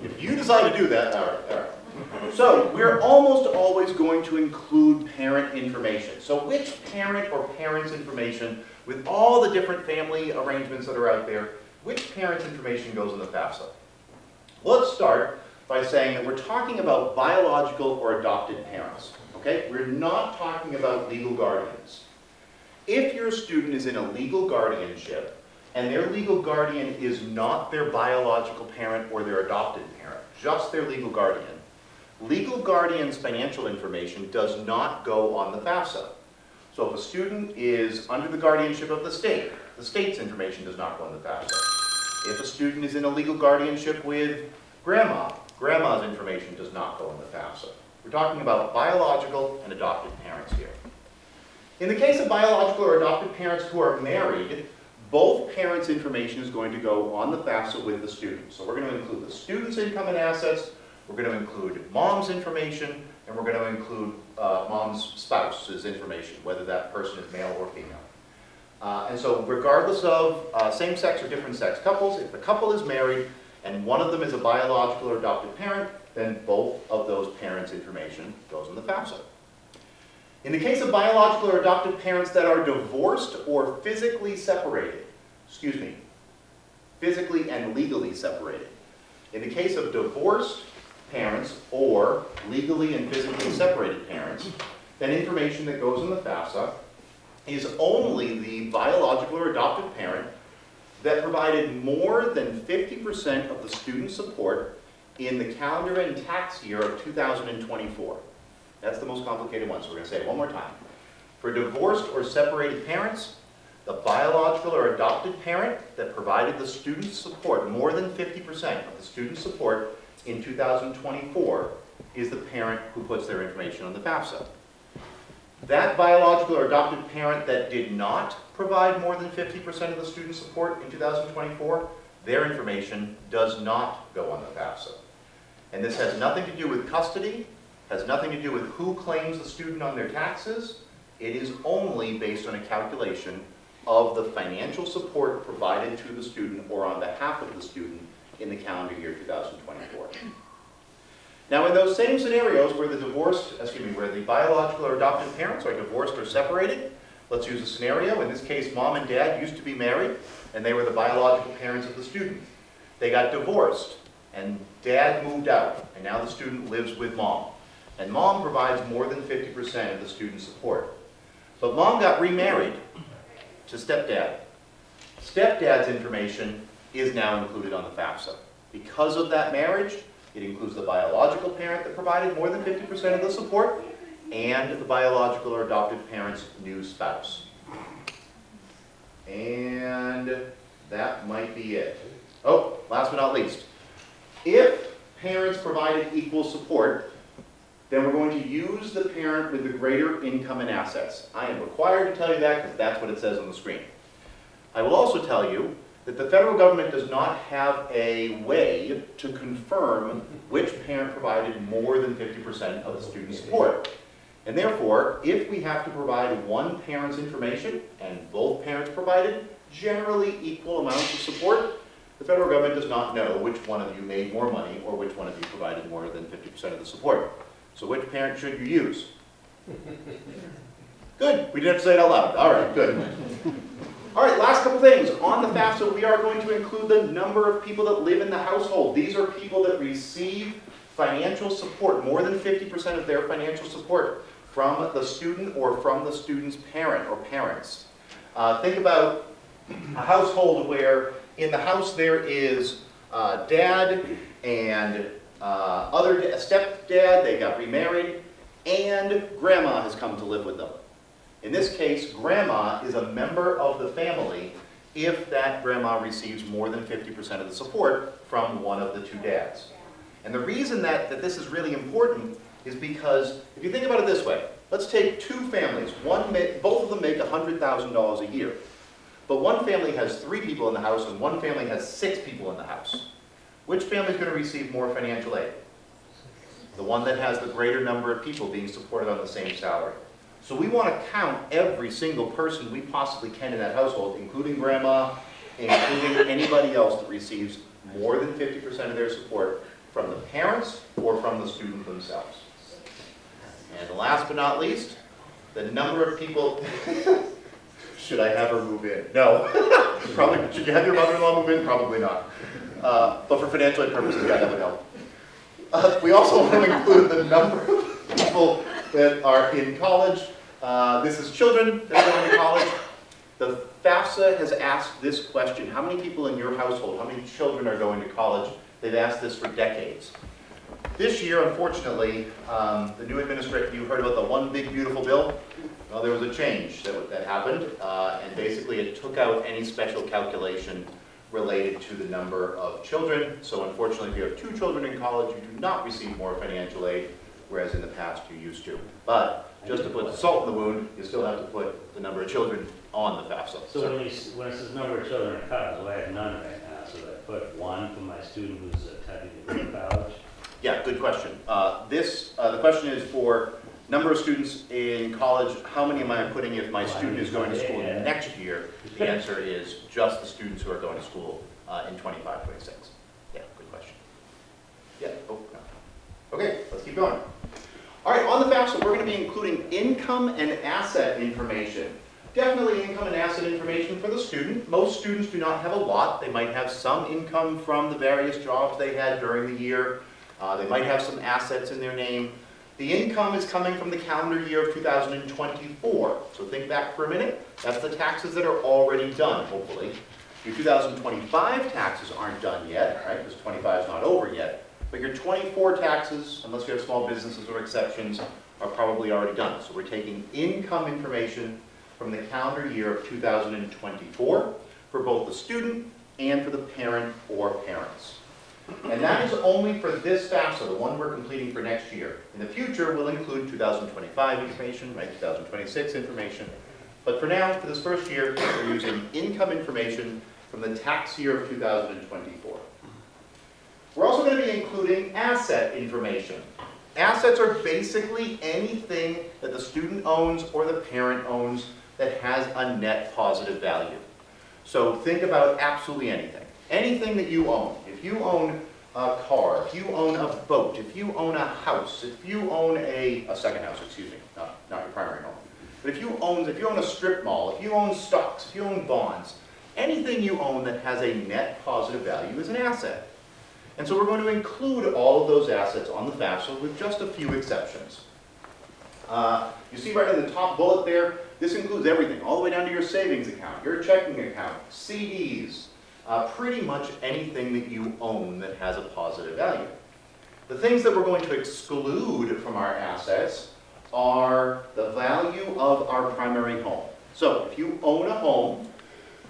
S2: If you decide to do that, all right. So we're almost always going to include parent information. So which parent or parents' information, with all the different family arrangements that are out there, which parent's information goes in the FAFSA? Let's start by saying that we're talking about biological or adopted parents. Okay? We're not talking about legal guardians. If your student is in a legal guardianship and their legal guardian is not their biological parent or their adopted parent, just their legal guardian, legal guardian's financial information does not go on the FAFSA. So if a student is under the guardianship of the state's information does not go on the FAFSA. If a student is in a legal guardianship with grandma's information does not go on the FAFSA. We're talking about biological and adopted parents here. In the case of biological or adopted parents who are married, both parents' information is going to go on the FAFSA with the student. So we're going to include the student's income and assets, we're going to include mom's information, and we're going to include mom's spouse's information, whether that person is male or female. And so regardless of same-sex or different-sex couples, if the couple is married and one of them is a biological or adopted parent, then both of those parents' information goes in the FAFSA. In the case of biological or adopted parents that are divorced or physically separated, physically and legally separated. In the case of divorced parents or legally and physically separated parents, then information that goes in the FAFSA is only the biological or adopted parent that provided more than 50% of the student support in the calendar and tax year of 2024. That's the most complicated one, so we're going to say it one more time. For divorced or separated parents, the biological or adopted parent that provided the student support, more than 50% of the student support in 2024, is the parent who puts their information on the FAFSA. That biological or adopted parent that did not provide more than 50% of the student support in 2024, their information does not go on the FAFSA. And this has nothing to do with custody, has nothing to do with who claims the student on their taxes. It is only based on a calculation of the financial support provided to the student or on behalf of the student in the calendar year 2024. Now, in those same scenarios where where the biological or adopted parents are divorced or separated, let's use a scenario. In this case, mom and dad used to be married, and they were the biological parents of the student. They got divorced, and dad moved out, and now the student lives with mom. And mom provides more than 50% of the student support. But mom got remarried to stepdad. Stepdad's information is now included on the FAFSA. Because of that marriage, it includes the biological parent that provided more than 50% of the support and the biological or adopted parent's new spouse. And that might be it. Oh, last but not least. If parents provided equal support, then we're going to use the parent with the greater income and assets. I am required to tell you that because that's what it says on the screen. I will also tell you that the federal government does not have a way to confirm which parent provided more than 50% of the student support. And therefore, if we have to provide one parent's information and both parents provided generally equal amounts of support, the federal government does not know which one of you made more money or which one of you provided more than 50% of the support. So which parent should you use? Good, we didn't have to say it out loud. All right, good. All right, last couple things. On the FAFSA, we are going to include the number of people that live in the household. These are people that receive financial support, more than 50% of their financial support from the student or from the student's parent or parents. Think about a household where in the house there is dad and stepdad, they got remarried, and grandma has come to live with them. In this case, grandma is a member of the family if that grandma receives more than 50% of the support from one of the two dads. And the reason that this is really important is because if you think about it this way, let's take two families. Both of them make $100,000 a year. But one family has 3 people in the house and one family has 6 people in the house. Which family is going to receive more financial aid? The one that has the greater number of people being supported on the same salary. So we want to count every single person we possibly can in that household, including grandma, including anybody else that receives more than 50% of their support from the parents or from the student themselves. And last but not least, the number of people. Should I have her move in? No. Probably. Should you have your mother-in-law move in? Probably not. But for financial aid purposes, yeah, that would help. We also want to include the number of people that are in college. This is children that are going to college. The FAFSA has asked this question: how many people in your household, how many children are going to college? They've asked this for decades. This year, unfortunately, the new administration, you heard about the One Big Beautiful Bill? Well, there was a change that happened, and basically it took out any special calculation related to the number of children. So unfortunately, if you have 2 children in college, you do not receive more financial aid, whereas in the past you used to. But just to put salt in the wound, you still have to put the number of children on the FAFSA.
S11: So when it says number of children in college, well, I have none right now, so I put 1 for my student who's attending college.
S2: Yeah, good question. The question is for number of students in college, how many am I putting if my student is going to school next year? The answer is just the students who are going to school in 25, 26. Yeah, good question. Yeah, oh, no. Okay, let's keep going. All right, on the FAFSA, we're going to be including income and asset information. Definitely income and asset information for the student. Most students do not have a lot. They might have some income from the various jobs they had during the year. They might have some assets in their name. The income is coming from the calendar year of 2024. So think back for a minute. That's the taxes that are already done, hopefully. Your 2025 taxes aren't done yet, right? Because 25 is not over yet. But your 24 taxes, unless you have small businesses or exceptions, are probably already done. So we're taking income information from the calendar year of 2024 for both the student and for the parent or parents. And that is only for this FAFSA, the one we're completing for next year. In the future, we'll include 2025 information, right, 2026 information. But for now, for this first year, we're using income information from the tax year of 2024. We're also going to be including asset information. Assets are basically anything that the student owns or the parent owns that has a net positive value. So think about absolutely anything. Anything that you own. If you own a car, if you own a boat, if you own a house, if you own a second house, excuse me, not your primary home. But if you own a strip mall, if you own stocks, if you own bonds, anything you own that has a net positive value is an asset. And so we're going to include all of those assets on the FAFSA with just a few exceptions. You see right in the top bullet there, this includes everything, all the way down to your savings account, your checking account, CDs, pretty much anything that you own that has a positive value. The things that we're going to exclude from our assets are the value of our primary home. So if you own a home,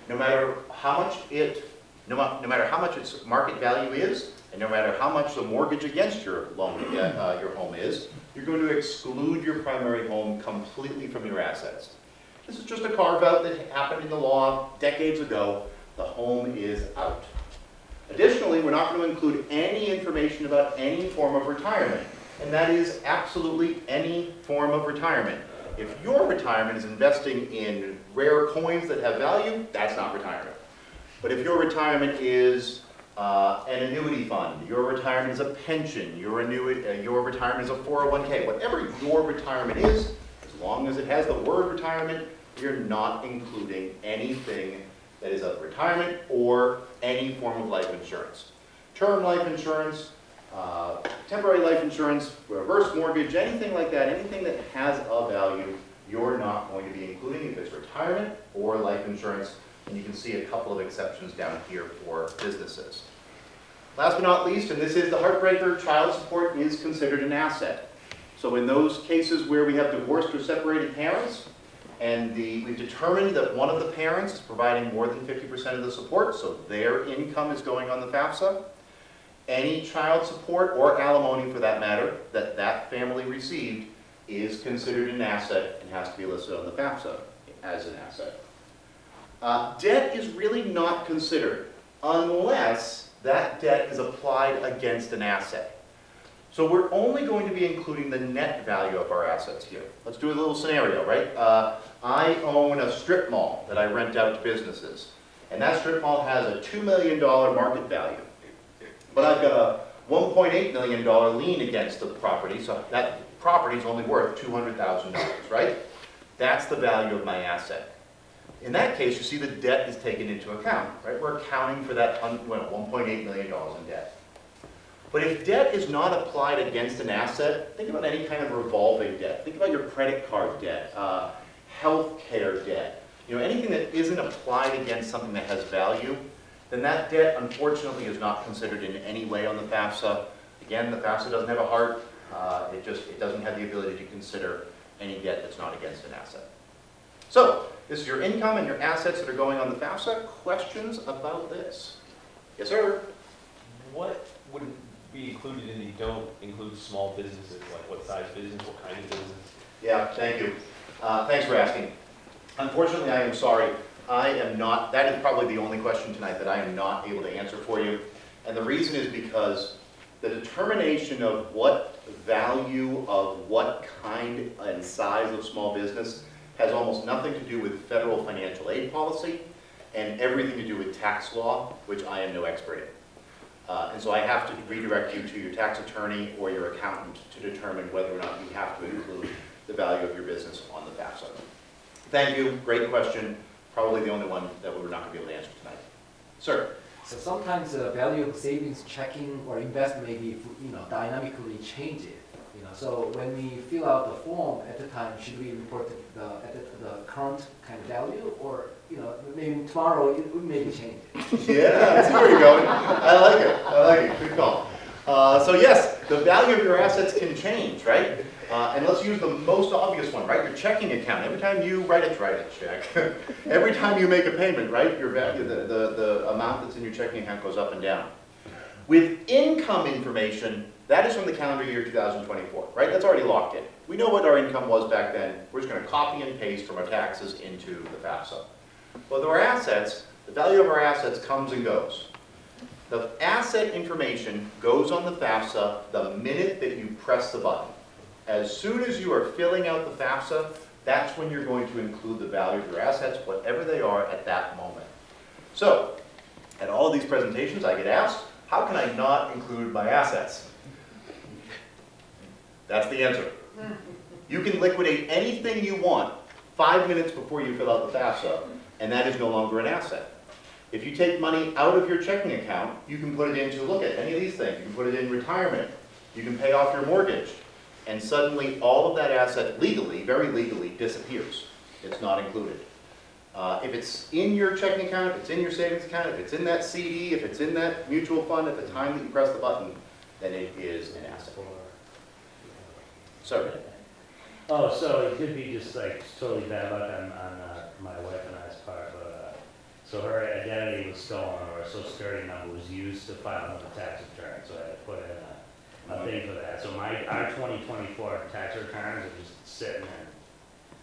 S2: no matter how much its market value is, and no matter how much the mortgage against your loan, your home is, you're going to exclude your primary home completely from your assets. This is just a carve-out that happened in the law decades ago. The home is out. Additionally, we're not going to include any information about any form of retirement, and that is absolutely any form of retirement. If your retirement is investing in rare coins that have value, that's not retirement. But if your retirement is an annuity fund, your retirement is a pension, your retirement is a 401k, whatever your retirement is, as long as it has the word retirement, you're not including anything that is of retirement or any form of life insurance. Term life insurance, temporary life insurance, reverse mortgage, anything like that, anything that has a value, you're not going to be including if it's retirement or life insurance. And you can see a couple of exceptions down here for businesses. Last but not least, and this is the heartbreaker, child support is considered an asset. So in those cases where we have divorced or separated parents, And we've determined that one of the parents is providing more than 50% of the support, so their income is going on the FAFSA. Any child support or alimony for that matter that that family received is considered an asset and has to be listed on the FAFSA as an asset. Debt is really not considered unless that debt is applied against an asset. So we're only going to be including the net value of our assets here. Let's do a little scenario, right? I own a strip mall that I rent out to businesses, and that strip mall has a $2 million market value. But I've got a $1.8 million lien against the property, so that property is only worth $200,000, right? That's the value of my asset. In that case, you see the debt is taken into account, right? We're accounting for that $1.8 million in debt. But if debt is not applied against an asset, think about any kind of revolving debt. Think about your credit card debt, health care debt. Anything that isn't applied against something that has value, then that debt, unfortunately, is not considered in any way on the FAFSA. Again, the FAFSA doesn't have a heart. It doesn't have the ability to consider any debt that's not against an asset. So, this is your income and your assets that are going on the FAFSA. Questions about this? Yes, sir?
S12: What would be included in the don't include small businesses? Like what size business, what kind of business?
S2: Yeah, thank you. Thanks for asking. Unfortunately, I am sorry. I am not, that is probably the only question tonight that I am not able to answer for you. And the reason is because the determination of what value of what kind and size of small business has almost nothing to do with federal financial aid policy and everything to do with tax law, which I am no expert in. And so I have to redirect you to your tax attorney or your accountant to determine whether or not you have to include the value of your business on the FAFSA. Thank you, great question. Probably the only one that we're not going to be able to answer tonight. Sir?
S10: So sometimes the value of savings, checking, or investment may be, dynamically changes. So when we fill out the form at the time, should we report the current kind of value, or maybe tomorrow we maybe change it?
S2: Yeah, I see where you're going. I like it. Good call. So yes, the value of your assets can change, right? And let's use the most obvious one, right? Your checking account. Every time you write it, Jack. Every time you make a payment, right? Your value, the amount that's in your checking account goes up and down. With income information, that is from the calendar year 2024, right? That's already locked in. We know what our income was back then. We're just going to copy and paste from our taxes into the FAFSA. But with our assets, the value of our assets comes and goes. The asset information goes on the FAFSA the minute that you press the button. As soon as you are filling out the FAFSA, that's when you're going to include the value of your assets, whatever they are at that moment. So, at all of these presentations, I get asked, how can I not include my assets? That's the answer. You can liquidate anything you want 5 minutes before you fill out the FAFSA, and that is no longer an asset. If you take money out of your checking account, you can put it into, look at any of these things. You can put it in retirement. You can pay off your mortgage. And suddenly all of that asset legally, very legally, disappears. It's not included. If it's in your checking account, if it's in your savings account, if it's in that CD, if it's in that mutual fund at the time that you press the button, then it is an asset. Sorry.
S11: Oh, so it could be just like totally bad luck on my wife and I's part, but so her identity was stolen, or her social security number was used to file another tax return, so I had to put in a thing for that. So our 2024 tax returns are just sitting in,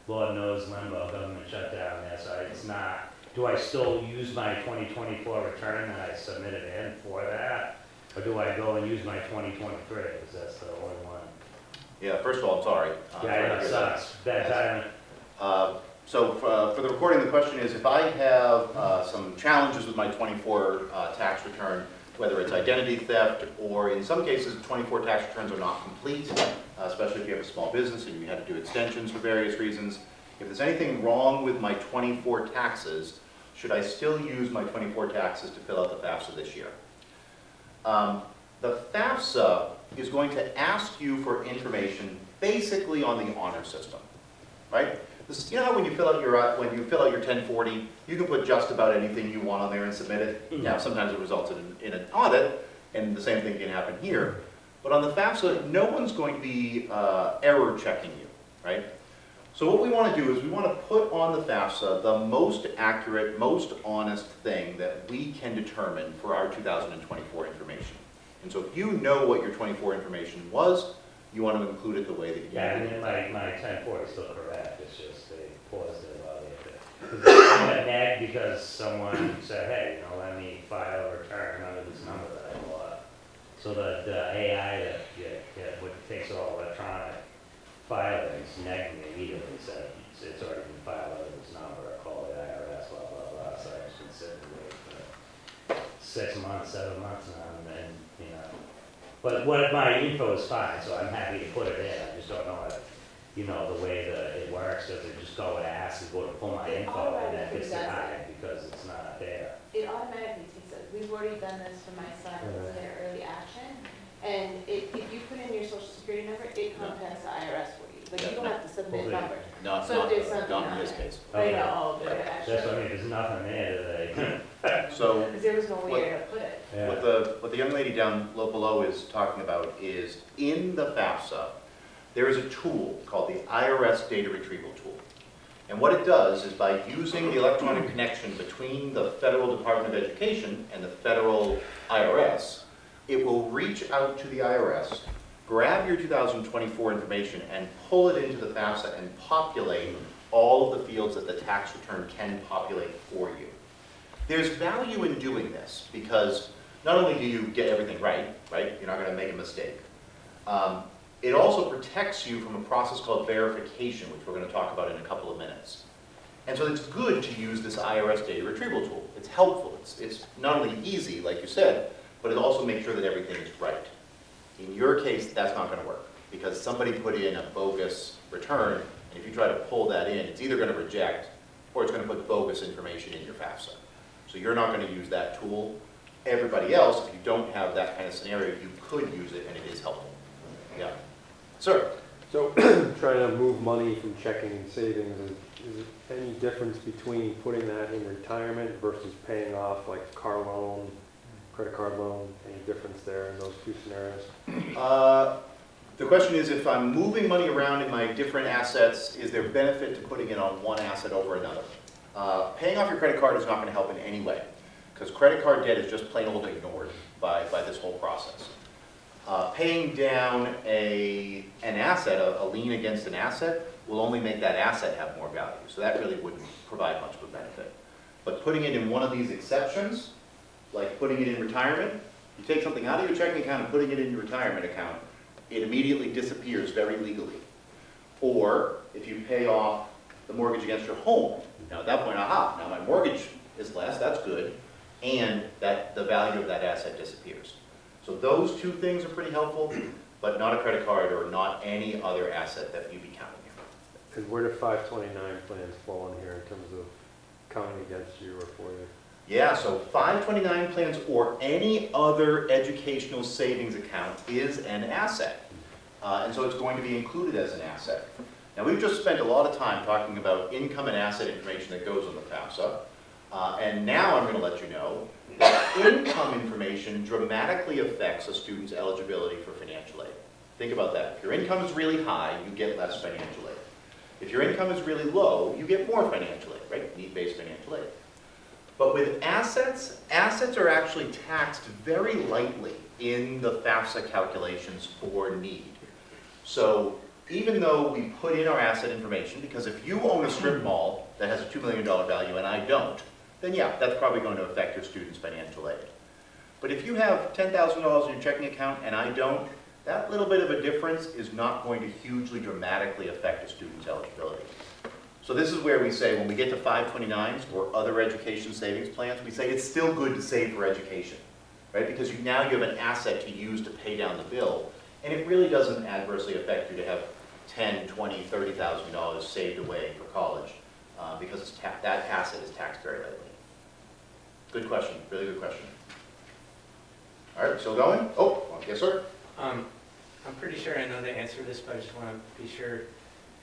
S11: Lord knows, limbo, government shutdown. Yeah, so it's not. Do I still use my 2024 return that I submitted in for that, or do I go and use my 2023? Because that's the only one.
S2: Yeah, first of all, I'm sorry.
S11: Yeah, it sucks. Bad timing.
S2: So for the recording, the question is, if I have some challenges with my 24 tax return, whether it's identity theft, or in some cases, 24 tax returns are not complete, especially if you have a small business and you had to do extensions for various reasons. If there's anything wrong with my 24 taxes, should I still use my 24 taxes to fill out the FAFSA this year? The FAFSA is going to ask you for information basically on the honor system, right? You know how when you fill out your 1040, you can put just about anything you want on there and submit it? Mm-hmm. Now, sometimes it results in an audit, and the same thing can happen here. But on the FAFSA, no one's going to be error checking you, right? So what we want to do is we want to put on the FAFSA the most accurate, most honest thing that we can determine for our 2024 information. And so if you know what your 24 information was, you want to include it the way that you
S11: Yeah, I
S2: did.
S11: mean, my 10-4 is still correct, it's just they paused it while they did. I got nagged because someone said, hey, let me file a return under this number that I bought. So the AI that what takes all electronic filings nagged me immediately, said, it's already been filed under this number, I call the IRS, blah, blah, blah. So I just been sitting there for 6 months, 7 months now, and But what my info is fine, so I'm happy to put it in. I just don't know if, the way that it works, does it just go and ask and go to pull my info and then it's denied because it's not there?
S5: It automatically takes it. We've already done this for my son, it's their early action. And if you put in your social security number, it contacts the IRS for you. Like, you don't have to submit a number.
S2: Not,
S5: So there's something
S2: not in
S5: on
S2: this
S5: there.
S2: case.
S5: I know, but
S11: That's what I mean, there's nothing there today.
S2: So
S5: because there was no way to put it.
S2: what the young lady down below is talking about is in the FAFSA, there is a tool called the IRS Data Retrieval Tool. And what it does is by using the electronic connection between the Federal Department of Education and the federal IRS, it will reach out to the IRS, grab your 2024 information and pull it into the FAFSA and populate all of the fields that the tax return can populate for you. There's value in doing this because not only do you get everything right? You're not going to make a mistake. It also protects you from a process called verification, which we're going to talk about in a couple of minutes. And so it's good to use this IRS data retrieval tool. It's helpful. It's not only easy, like you said, but it also makes sure that everything is right. In your case, that's not going to work because somebody put in a bogus return, and if you try to pull that in, it's either going to reject or it's going to put bogus information in your FAFSA. So you're not going to use that tool. Everybody else, if you don't have that kind of scenario, you could use it and it is helpful. Yeah. Sir?
S13: So trying to move money from checking and savings, is it any difference between putting that in retirement versus paying off like car loan, credit card loan? Any difference there in those two scenarios?
S2: The question is, if I'm moving money around in my different assets, is there benefit to putting it on one asset over another? Paying off your credit card is not going to help in any way because credit card debt is just plain old ignored by this whole process. Paying down an asset, a lien against an asset, will only make that asset have more value. So that really wouldn't provide much of a benefit. But putting it in one of these exceptions, like putting it in retirement, you take something out of your checking account and putting it in your retirement account, it immediately disappears very legally. Or if you pay off the mortgage against your home, now at that point, aha, now my mortgage is less, that's good, and the value of that asset disappears. So those two things are pretty helpful, but not a credit card or not any other asset that you'd be counting here.
S13: And where do 529 plans fall in here in terms of counting against you or for you?
S2: Yeah, so 529 plans or any other educational savings account is an asset. And so it's going to be included as an asset. Now we've just spent a lot of time talking about income and asset information that goes on the FAFSA. And now I'm going to let you know that income information dramatically affects a student's eligibility for financial aid. Think about that. If your income is really high, you get less financial aid. If your income is really low, you get more financial aid, right? Need-based financial aid. But with assets, assets are actually taxed very lightly in the FAFSA calculations for need. So even though we put in our asset information, because if you own a strip mall that has a $2 million value and I don't, then yeah, that's probably going to affect your student's financial aid. But if you have $10,000 in your checking account and I don't, that little bit of a difference is not going to hugely dramatically affect a student's eligibility. So this is where we say when we get to 529s or other education savings plans, we say it's still good to save for education, right? Because now you have an asset to use to pay down the bill, and it really doesn't adversely affect you to have $10,000, $20,000, $30,000 saved away for college because that asset is taxed very lightly. Good question, really good question. All right, still going? Oh, yes, sir?
S4: I'm pretty sure I know the answer to this, but I just want to be sure.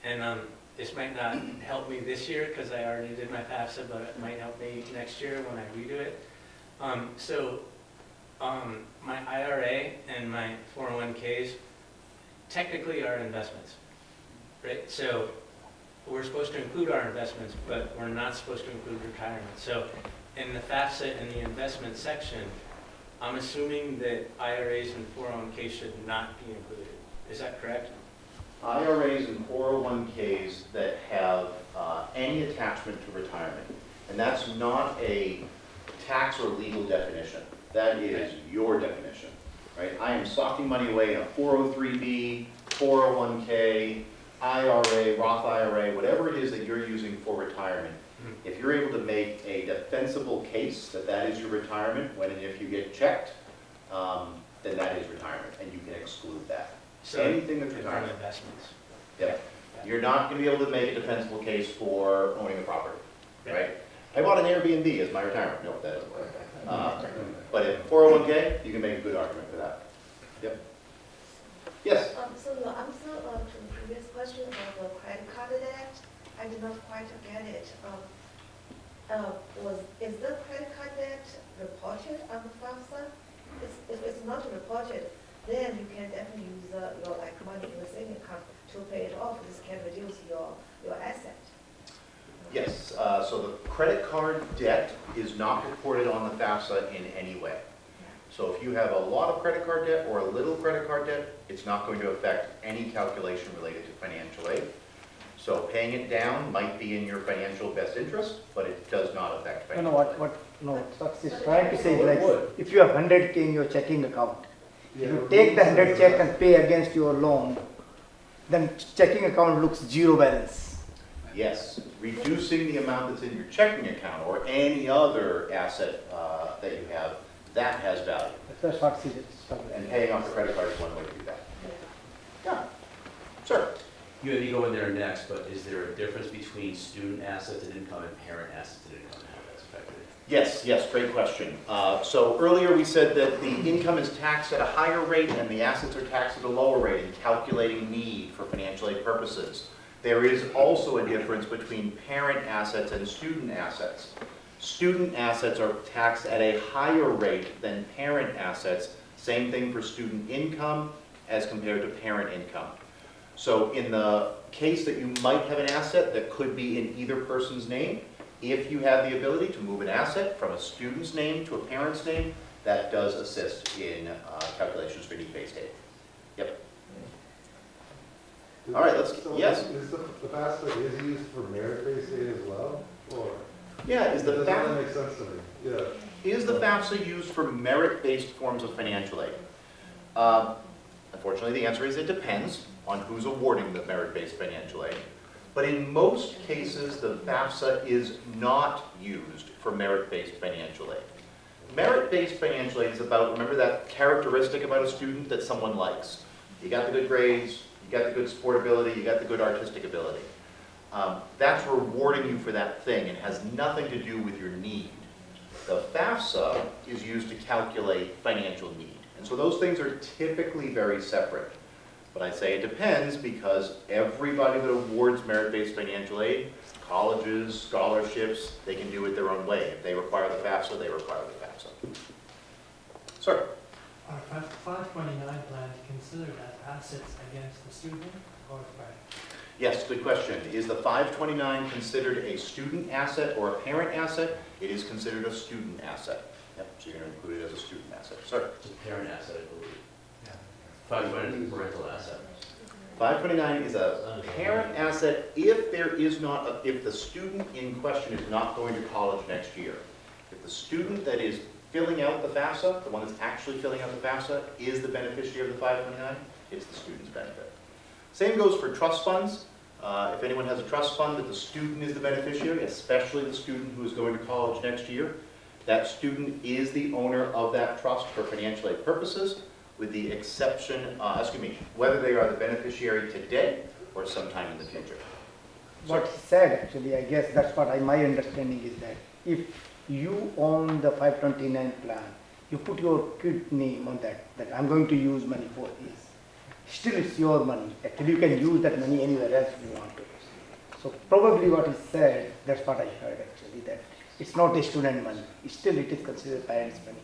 S4: And this might not help me this year because I already did my FAFSA, but it might help me next year when I redo it. My IRA and my 401ks technically are investments, right? So we're supposed to include our investments, but we're not supposed to include retirement. So in the FAFSA, in the investment section, I'm assuming that IRAs and 401ks should not be included. Is that correct?
S2: IRAs and 401ks that have any attachment to retirement, and that's not a tax or legal definition. That is your definition, right? I am socking money away in a 403b, 401k, IRA, Roth IRA, whatever it is that you're using for retirement. If you're able to make a defensible case that that is your retirement, when and if you get checked, then that is retirement, and you can exclude that.
S4: So
S2: Anything that's
S4: from
S2: retirement.
S4: investments.
S2: Yep. You're not going to be able to make a defensible case for owning a property, right? I bought an Airbnb as my retirement. No, that doesn't work. But in 401k, you can make a good argument for that. Yep. Yes?
S14: So the answer to the previous question on the credit card debt, I did not quite get it. Is the credit card debt reported on the FAFSA? If it's not reported, then you can definitely use your money in the saving account to pay it off. This can reduce your asset.
S2: Yes. So the credit card debt is not reported on the FAFSA in any way. So if you have a lot of credit card debt or a little credit card debt, it's not going to affect any calculation related to financial aid. So paying it down might be in your financial best interest, but it does not affect
S8: No,
S2: financial aid.
S8: what is trying to say is like, if you have 100K in your checking account, if you take the 100 check and pay against your loan, then checking account looks zero balance.
S2: Yes, reducing the amount that's in your checking account or any other asset that you have, that has value.
S8: That's what she is.
S2: And paying off the credit card is one way to do that. Yeah. Sure.
S15: You go in there next, but is there a difference between student assets and income and parent assets and income and how that's affected?
S2: Yes, great question. So earlier we said that the income is taxed at a higher rate and the assets are taxed at a lower rate in calculating need for financial aid purposes. There is also a difference between parent assets and student assets. Student assets are taxed at a higher rate than parent assets. Same thing for student income as compared to parent income. So in the case that you might have an asset that could be in either person's name, if you have the ability to move an asset from a student's name to a parent's name, that does assist in calculations for need-based aid. Yep. All right, yes?
S13: Is the FAFSA is used for merit-based aid as well, or?
S2: Yeah, is the
S13: Does that make sense to me? Yeah.
S2: Is the FAFSA used for merit-based forms of financial aid? Unfortunately, the answer is it depends on who's awarding the merit-based financial aid. But in most cases, the FAFSA is not used for merit-based financial aid. Merit-based financial aid is about, remember that characteristic about a student that someone likes. You got the good grades, you got the good sport ability, you got the good artistic ability. That's rewarding you for that thing and has nothing to do with your need. The FAFSA is used to calculate financial need. And so those things are typically very separate. But I say it depends because everybody that awards merit-based financial aid, colleges, scholarships, they can do it their own way. If they require the FAFSA, they require the FAFSA. Sir?
S6: Are 529 plans considered as assets against the student or the parent?
S2: Yes, good question. Is the 529 considered a student asset or a parent asset? It is considered a student asset. Yep, so you're going to include it as a student asset. Sir?
S15: It's a parent asset, I believe. 529 is a parental asset.
S2: 529 is a parent asset if there is not, if the student in question is not going to college next year. If the student that is filling out the FAFSA, the one that's actually filling out the FAFSA, is the beneficiary of the 529, it's the student's benefit. Same goes for trust funds. If anyone has a trust fund that the student is the beneficiary, especially the student who is going to college next year, that student is the owner of that trust for financial aid purposes, with the exception, whether they are the beneficiary today or sometime in the future.
S8: What he said actually, I guess that's what my understanding is that if you own the 529 plan, you put your kid name on that I'm going to use money for this. Still it's your money. Actually you can use that money anywhere else you want to. So probably what he said, that's what I heard actually, that it's not a student money. Still it is considered parents' money.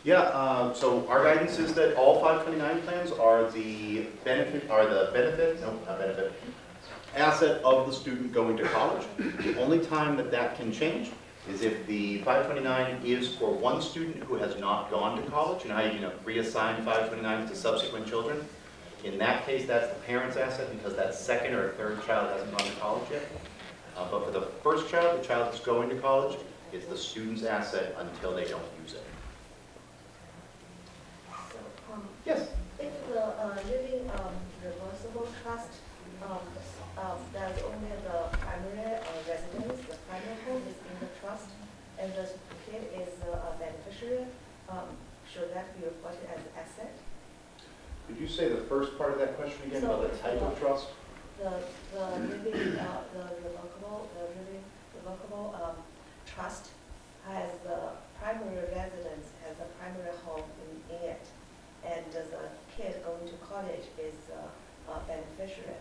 S2: Yeah, so our guidance is that all 529 plans are the benefit, asset of the student going to college. The only time that that can change is if the 529 is for one student who has not gone to college. You know how you can reassign 529 to subsequent children? In that case, that's the parent's asset because that second or third child hasn't gone to college yet. But for the first child, the child that's going to college, it's the student's asset until they don't use it.
S14: So,
S2: Yes?
S14: if the living reversible trust, there's only the primary residence, the primary home is in the trust, and the kid is a beneficiary, should that be reported as an asset?
S2: Could you say the first part of that question again about the type of trust?
S14: The living, the revocable trust has the primary residence, has a primary home in it, and the kid going to college is a beneficiary.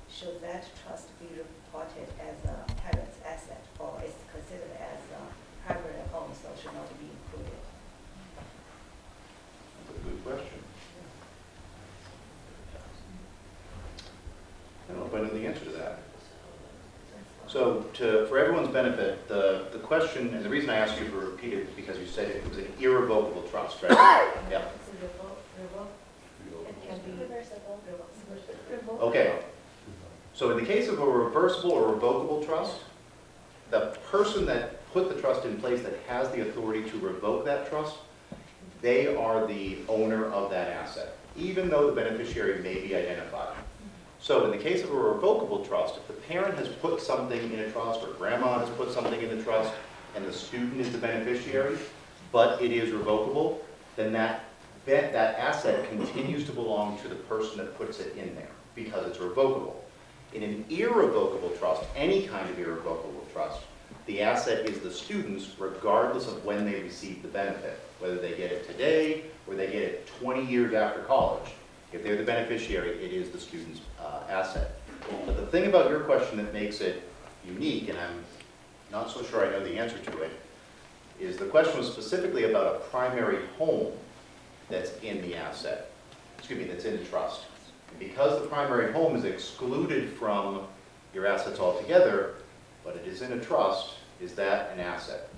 S14: Should that trust be reported as a parent's asset, or is considered as a primary home, so should not be included?
S2: That's a good question. I don't know if I know the answer to that. So for everyone's benefit, the question, and the reason I asked you to repeat it is because you said it was an irrevocable trust, right? Yeah.
S14: It's a it can be reversible.
S2: Okay. So in the case of a reversible or revocable trust, the person that put the trust in place that has the authority to revoke that trust, they are the owner of that asset, even though the beneficiary may be identified. So in the case of a revocable trust, if the parent has put something in a trust or grandma has put something in the trust and the student is the beneficiary, but it is revocable, then that asset continues to belong to the person that puts it in there because it's revocable. In an irrevocable trust, any kind of irrevocable trust, the asset is the student's regardless of when they receive the benefit, whether they get it today or they get it 20 years after college. If they're the beneficiary, it is the student's asset. But the thing about your question that makes it unique, and I'm not so sure I know the answer to it, is the question was specifically about a primary home that's in the asset, that's in the trust. And because the primary home is excluded from your assets altogether, but it is in a trust, is that an asset?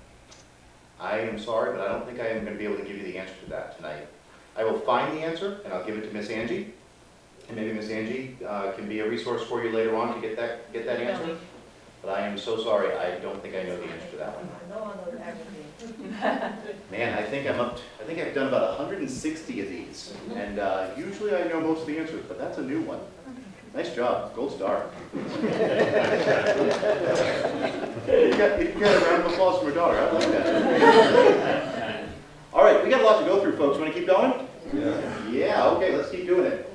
S2: I am sorry, but I don't think I am going to be able to give you the answer to that tonight. I will find the answer, and I'll give it to Miss Angie. And maybe Miss Angie can be a resource for you later on to get that answer. But I am so sorry, I don't think I know the answer to that one.
S14: No one knows everything.
S2: Man, I think I've done about 160 of these, and usually I know most of the answers, but that's a new one. Nice job, gold star. You got a round of applause from your daughter. I like that. All right, we got a lot to go through, folks. Want to keep going? Yeah. Okay, let's keep doing it.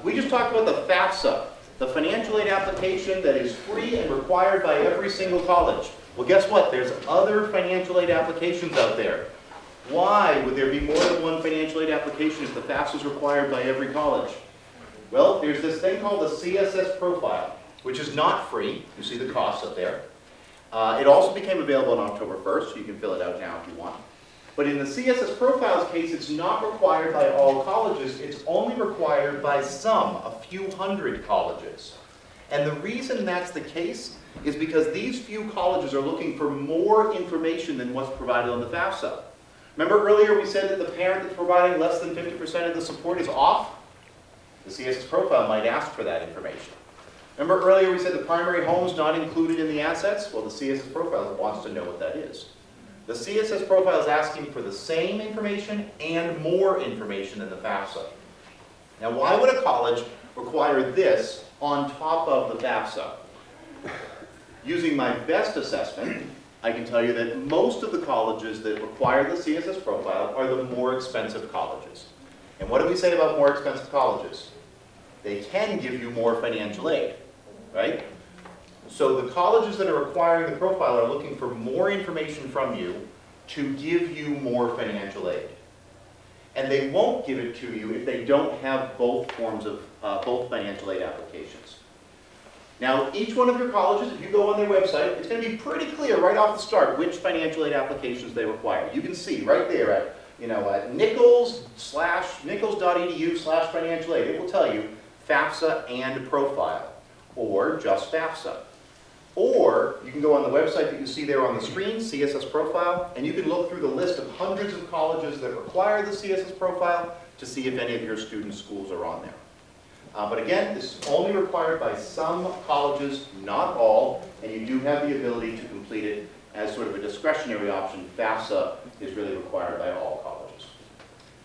S2: We just talked about the FAFSA, the financial aid application that is free and required by every single college. Well, guess what? There's other financial aid applications out there. Why would there be more than one financial aid application if the FAFSA is required by every college? Well, there's this thing called the CSS profile, which is not free. You see the costs up there. It also became available on October 1st, so you can fill it out now if you want. But in the CSS profiles case, it's not required by all colleges. It's only required by some, a few hundred colleges. And the reason that's the case is because these few colleges are looking for more information than what's provided on the FAFSA. Remember earlier we said that the parent that's providing less than 50% of the support is off? The CSS profile might ask for that information. Remember earlier we said the primary home is not included in the assets? Well, the CSS profile wants to know what that is. The CSS profile is asking for the same information and more information than the FAFSA. Now, why would a college require this on top of the FAFSA? Using my best assessment, I can tell you that most of the colleges that require the CSS profile are the more expensive colleges. And what do we say about more expensive colleges? They can give you more financial aid, right? So the colleges that are requiring the profile are looking for more information from you to give you more financial aid. And they won't give it to you if they don't have both forms of, both financial aid applications. Now, each one of your colleges, if you go on their website, it's going to be pretty clear right off the start which financial aid applications they require. You can see right there at, at nichols.edu/financial aid, it will tell you FAFSA and profile. or just FAFSA. Or you can go on the website that you see there on the screen, CSS Profile, and you can look through the list of hundreds of colleges that require the CSS Profile to see if any of your student schools are on there. But again, this is only required by some colleges, not all, and you do have the ability to complete it as sort of a discretionary option. FAFSA is really required by all colleges.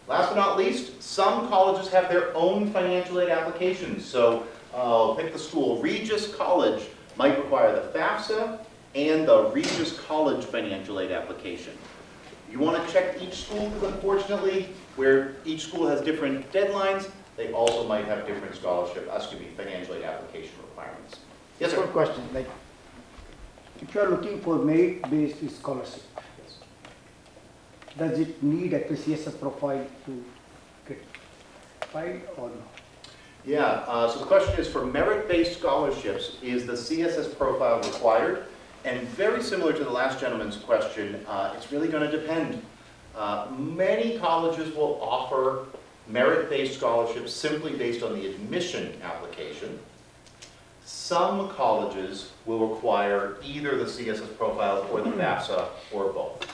S2: Last but not least, some colleges have their own financial aid applications. So pick the school. Regis College might require the FAFSA and the Regis College financial aid application. You want to check each school because unfortunately, where each school has different deadlines, they also might have different financial aid application requirements. Yes, sir?
S8: One question, like, if you are looking for merit-based scholarship, does it need a CSS profile to get filed or no?
S2: Yeah, so the question is, for merit-based scholarships, is the CSS profile required? And very similar to the last gentleman's question, it's really going to depend. Many colleges will offer merit-based scholarships simply based on the admission application. Some colleges will require either the CSS profile or the FAFSA or both.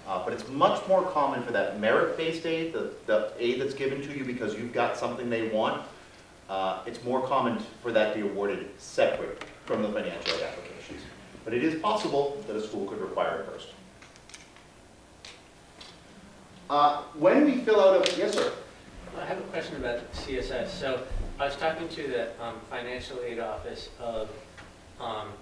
S2: But it's much more common for that merit-based aid, the aid that's given to you because you've got something they want. It's more common for that to be awarded separate from the financial aid applications. But it is possible that a school could require it first. When we fill out a, yes, sir?
S4: I have a question about CSS. So I was talking to the financial aid office of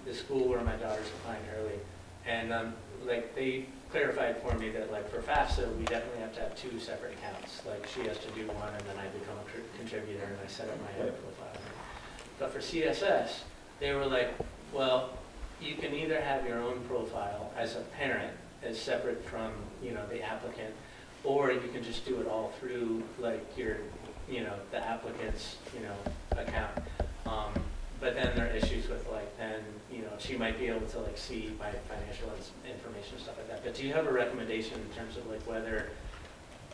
S4: the school where my daughter's applying early, and like they clarified for me that like for FAFSA we definitely have to have 2 separate accounts. Like she has to do one, and then I become a contributor and I set up my own profile. But for CSS, they were like, well, you can either have your own profile as a parent, as separate from the applicant, or you can just do it all through like your, the applicant's, account. But then there are issues with like, then, she might be able to like see my financial information and stuff like that. But do you have a recommendation in terms of like whether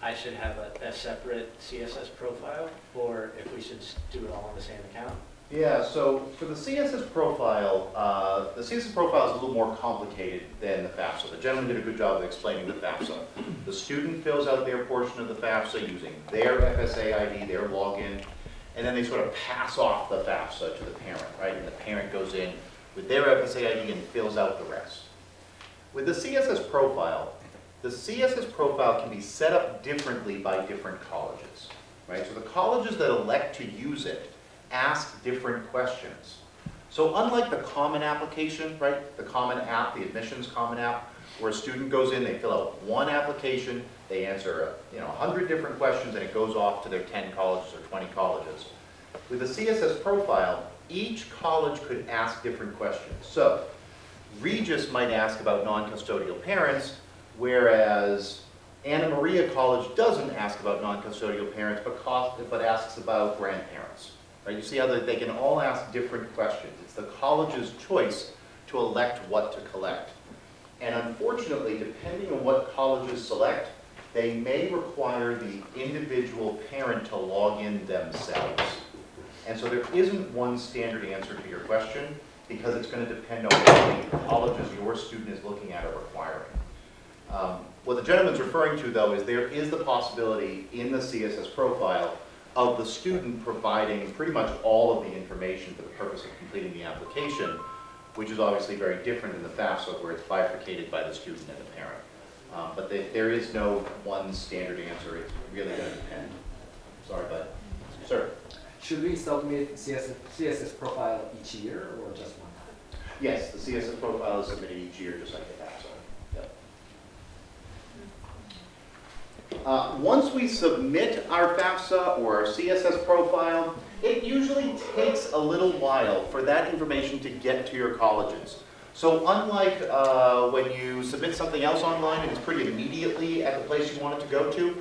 S4: I should have a separate CSS profile or if we should just do it all on the same account?
S2: Yeah, so for the CSS profile is a little more complicated than the FAFSA. The gentleman did a good job of explaining the FAFSA. The student fills out their portion of the FAFSA using their FSA ID, their login, and then they sort of pass off the FAFSA to the parent, right? And the parent goes in with their FSA ID and fills out the rest. With the CSS profile can be set up differently by different colleges, right? So the colleges that elect to use it ask different questions. So unlike the common application, right, the common app, the admissions common app, where a student goes in, they fill out one application, they answer 100 different questions, and it goes off to their 10 colleges or 20 colleges. With the CSS profile, each college could ask different questions. So Regis might ask about non-custodial parents, whereas Anna Maria College doesn't ask about non-custodial parents, but asks about grandparents. Right? You see how they can all ask different questions. It's the college's choice to elect what to collect. And unfortunately, depending on what colleges select, they may require the individual parent to log in themselves. And so there isn't one standard answer to your question because it's going to depend on how many colleges your student is looking at or requiring. What the gentleman's referring to, though, is there is the possibility in the CSS profile of the student providing pretty much all of the information for the purpose of completing the application, which is obviously very different in the FAFSA where it's bifurcated by the student and the parent. But there is no one standard answer. It's really going to depend. Sorry, bud. Sir?
S10: Should we submit CSS profile each year or just one time?
S2: Yes, the CSS profile is submitted each year just like the FAFSA. Yep. Once we submit our FAFSA or our CSS profile, it usually takes a little while for that information to get to your colleges. So unlike when you submit something else online and it's pretty immediately at the place you want it to go to,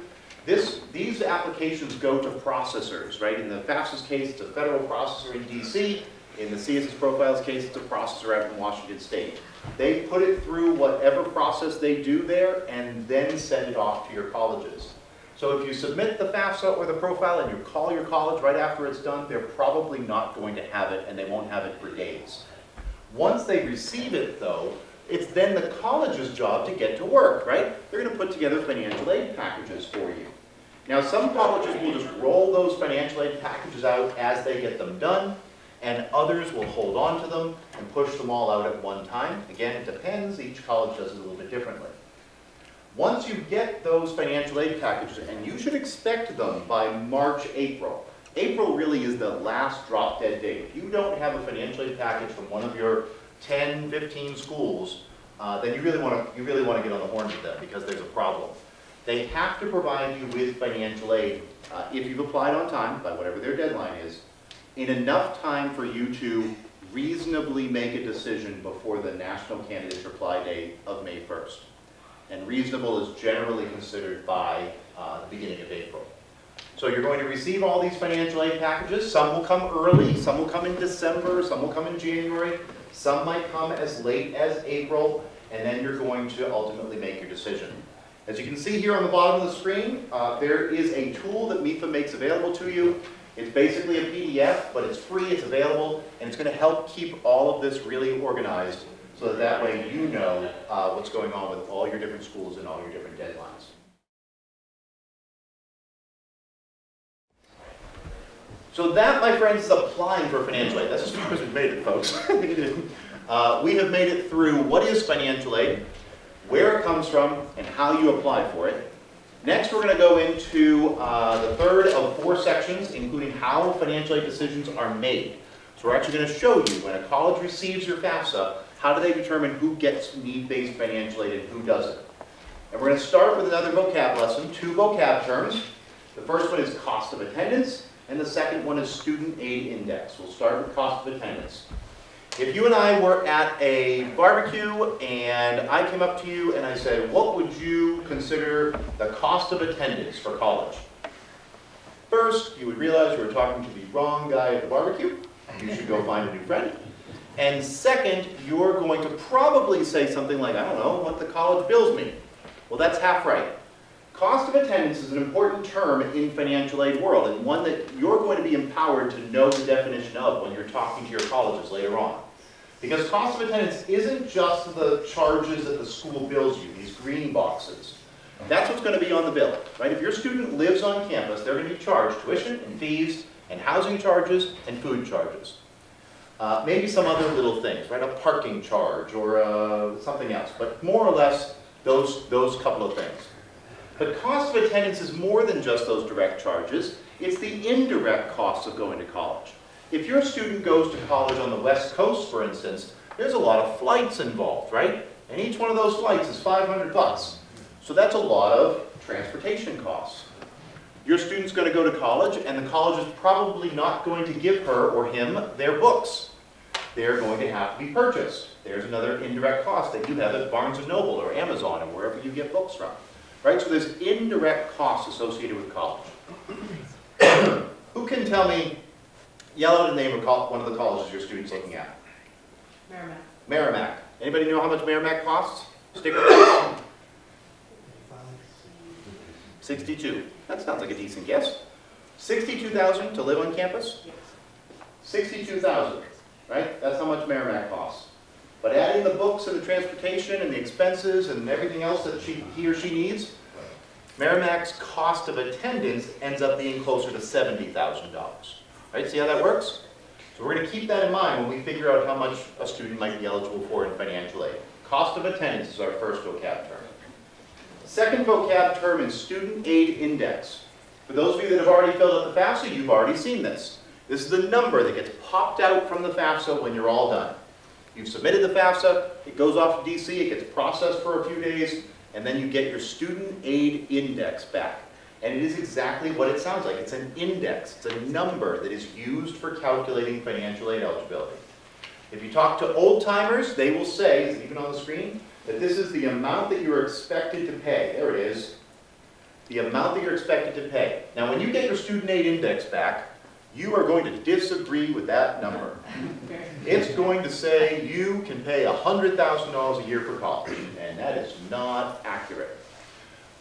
S2: these applications go to processors, right? In the FAFSA's case, it's a federal processor in DC. In the CSS profile's case, it's a processor out in Washington State. They put it through whatever process they do there and then send it off to your colleges. So if you submit the FAFSA or the profile and you call your college right after it's done, they're probably not going to have it, and they won't have it for days. Once they receive it though, it's then the college's job to get to work, right? They're going to put together financial aid packages for you. Now some colleges will just roll those financial aid packages out as they get them done, and others will hold on to them and push them all out at one time. Again, it depends, each college does it a little bit differently. Once you get those financial aid packages, and you should expect them by March, April. April really is the last drop dead date. If you don't have a financial aid package from one of your 10, 15 schools, then you really want to get on the horn with them because there's a problem. They have to provide you with financial aid if you've applied on time, by whatever their deadline is, in enough time for you to reasonably make a decision before the national candidates reply date of May 1st. And reasonable is generally considered by the beginning of April. So you're going to receive all these financial aid packages. Some will come early, some will come in December, some will come in January, some might come as late as April, and then you're going to ultimately make your decision. As you can see here on the bottom of the screen, there is a tool that MEFA makes available to you. It's basically a PDF, but it's free, it's available, and it's going to help keep all of this really organized so that way you know what's going on with all your different schools and all your different deadlines. So that, my friends, is applying for financial aid. That's as far as we've made it, folks. We have made it through what is financial aid, where it comes from, and how you apply for it. Next, we're going to go into the third of 4 sections, including how financial aid decisions are made. So we're actually going to show you when a college receives your FAFSA, how do they determine who gets need-based financial aid and who doesn't. And we're going to start with another vocab lesson, 2 vocab terms. The first one is cost of attendance, and the second one is student aid index. We'll start with cost of attendance. If you and I were at a barbecue and I came up to you and I said, what would you consider the cost of attendance for college? First, you would realize you were talking to the wrong guy at the barbecue. You should go find a new friend. And second, you're going to probably say something like, I don't know, what the college bills me. Well, that's half right. Cost of attendance is an important term in financial aid world, and one that you're going to be empowered to know the definition of when you're talking to your colleges later on. Because cost of attendance isn't just the charges that the school bills you, these green boxes. That's what's going to be on the bill, right? If your student lives on campus, they're going to be charged tuition and fees and housing charges and food charges. Maybe some other little things, right? A parking charge or something else, but more or less those couple of things. But cost of attendance is more than just those direct charges. It's the indirect costs of going to college. If your student goes to college on the West Coast, for instance, there's a lot of flights involved, right? And each one of those flights is $500. So that's a lot of transportation costs. Your student's going to go to college, and the college is probably not going to give her or him their books. They're going to have to be purchased. There's another indirect cost that you have at Barnes & Noble or Amazon or wherever you get books from. Right? So there's indirect costs associated with college. Who can tell me, yell out a name of one of the colleges your student's looking at?
S5: Merrimack.
S2: Merrimack. Anybody know how much Merrimack costs? Sticker price? 62. That sounds like a decent guess. $62,000 to live on campus? $62,000, right? That's how much Merrimack costs. But adding the books and the transportation and the expenses and everything else that he or she needs, Merrimack's cost of attendance ends up being closer to $70,000. Right? See how that works? So we're going to keep that in mind when we figure out how much a student might be eligible for in financial aid. Cost of attendance is our first vocab term. Second vocab term is student aid index. For those of you that have already filled out the FAFSA, you've already seen this. This is the number that gets popped out from the FAFSA when you're all done. You've submitted the FAFSA, it goes off to DC, it gets processed for a few days, and then you get your student aid index back. And it is exactly what it sounds like. It's an index. It's a number that is used for calculating financial aid eligibility. If you talk to old-timers, they will say, is it even on the screen, that this is the amount that you're expected to pay. There it is. The amount that you're expected to pay. Now, when you get your student aid index back, you are going to disagree with that number. It's going to say you can pay $100,000 a year for college, and that is not accurate.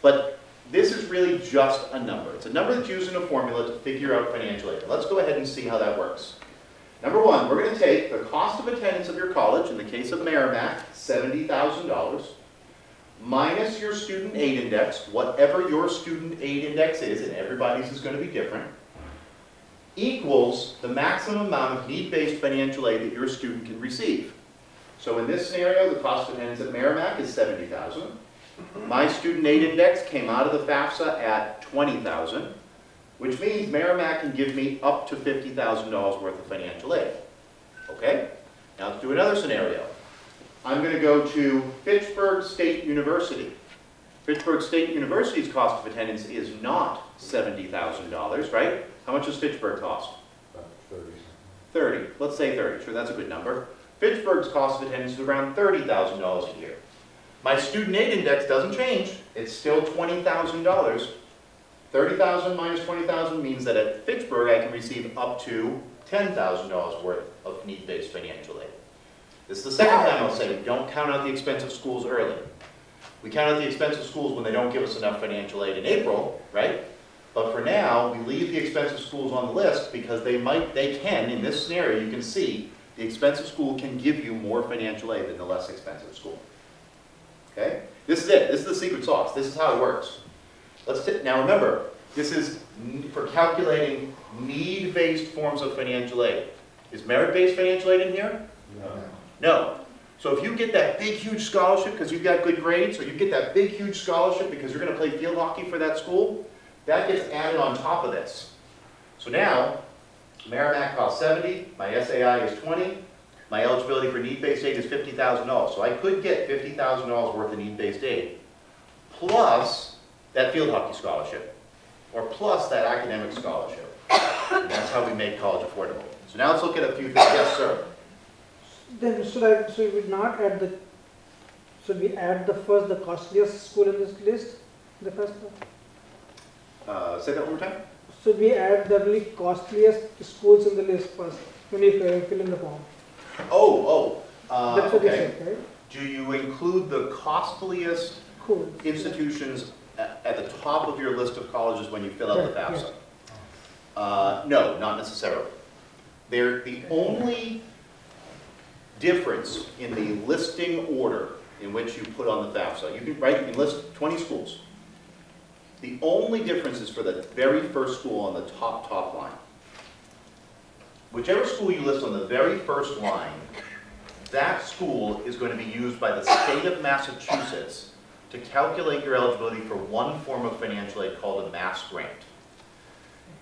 S2: But this is really just a number. It's a number that's used in a formula to figure out financial aid. Let's go ahead and see how that works. Number one, we're going to take the cost of attendance of your college, in the case of Merrimack, $70,000, minus your student aid index, whatever your student aid index is, and everybody's is going to be different, equals the maximum amount of need-based financial aid that your student can receive. So in this scenario, the cost of attendance at Merrimack is $70,000. My student aid index came out of the FAFSA at $20,000, which means Merrimack can give me up to $50,000 worth of financial aid. Okay? Now let's do another scenario. I'm going to go to Fitchburg State University. Fitchburg State University's cost of attendance is not $70,000, right? How much does Fitchburg cost?
S13: About 30.
S2: 30. Let's say 30. Sure, that's a good number. Fitchburg's cost of attendance is around $30,000 a year. My student aid index doesn't change. It's still $20,000. 30,000 minus 20,000 means that at Fitchburg I can receive up to $10,000 worth of need-based financial aid. This is the second time I'll say, don't count out the expensive schools early. We count out the expensive schools when they don't give us enough financial aid in April, right? But for now, we leave the expensive schools on the list because they can, in this scenario, you can see the expensive school can give you more financial aid than the less expensive school. Okay? This is it. This is the secret sauce. This is how it works. Now remember, this is for calculating need-based forms of financial aid. Is merit-based financial aid in here?
S13: No.
S2: No. So if you get that big, huge scholarship because you've got good grades, or you get that big, huge scholarship because you're going to play field hockey for that school, that gets added on top of this. So now, Merrimack costs 70, my SAI is 20, my eligibility for need-based aid is $50,000. So I could get $50,000 worth of need-based aid, plus that field hockey scholarship, or plus that academic scholarship. And that's how we make college affordable. So now let's look at a few things. Yes, sir.
S16: Then so we would not add the, should we add the costliest school in this list, the first one?
S2: Say that one more time.
S16: Should we add the really costliest schools in the list first, when you fill in the form? That's what you
S2: Okay.
S16: said, right?
S2: Do you include the costliest
S16: Cool.
S2: institutions at the top of your list of colleges when you fill out the
S16: Right,
S2: FAFSA? No, not necessarily. They're the only difference in the listing order in which you put on the FAFSA. You can list 20 schools. The only difference is for the very first school on the top line. Whichever school you list on the very first line, that school is going to be used by the state of Massachusetts to calculate your eligibility for one form of financial aid called a Mass Grant.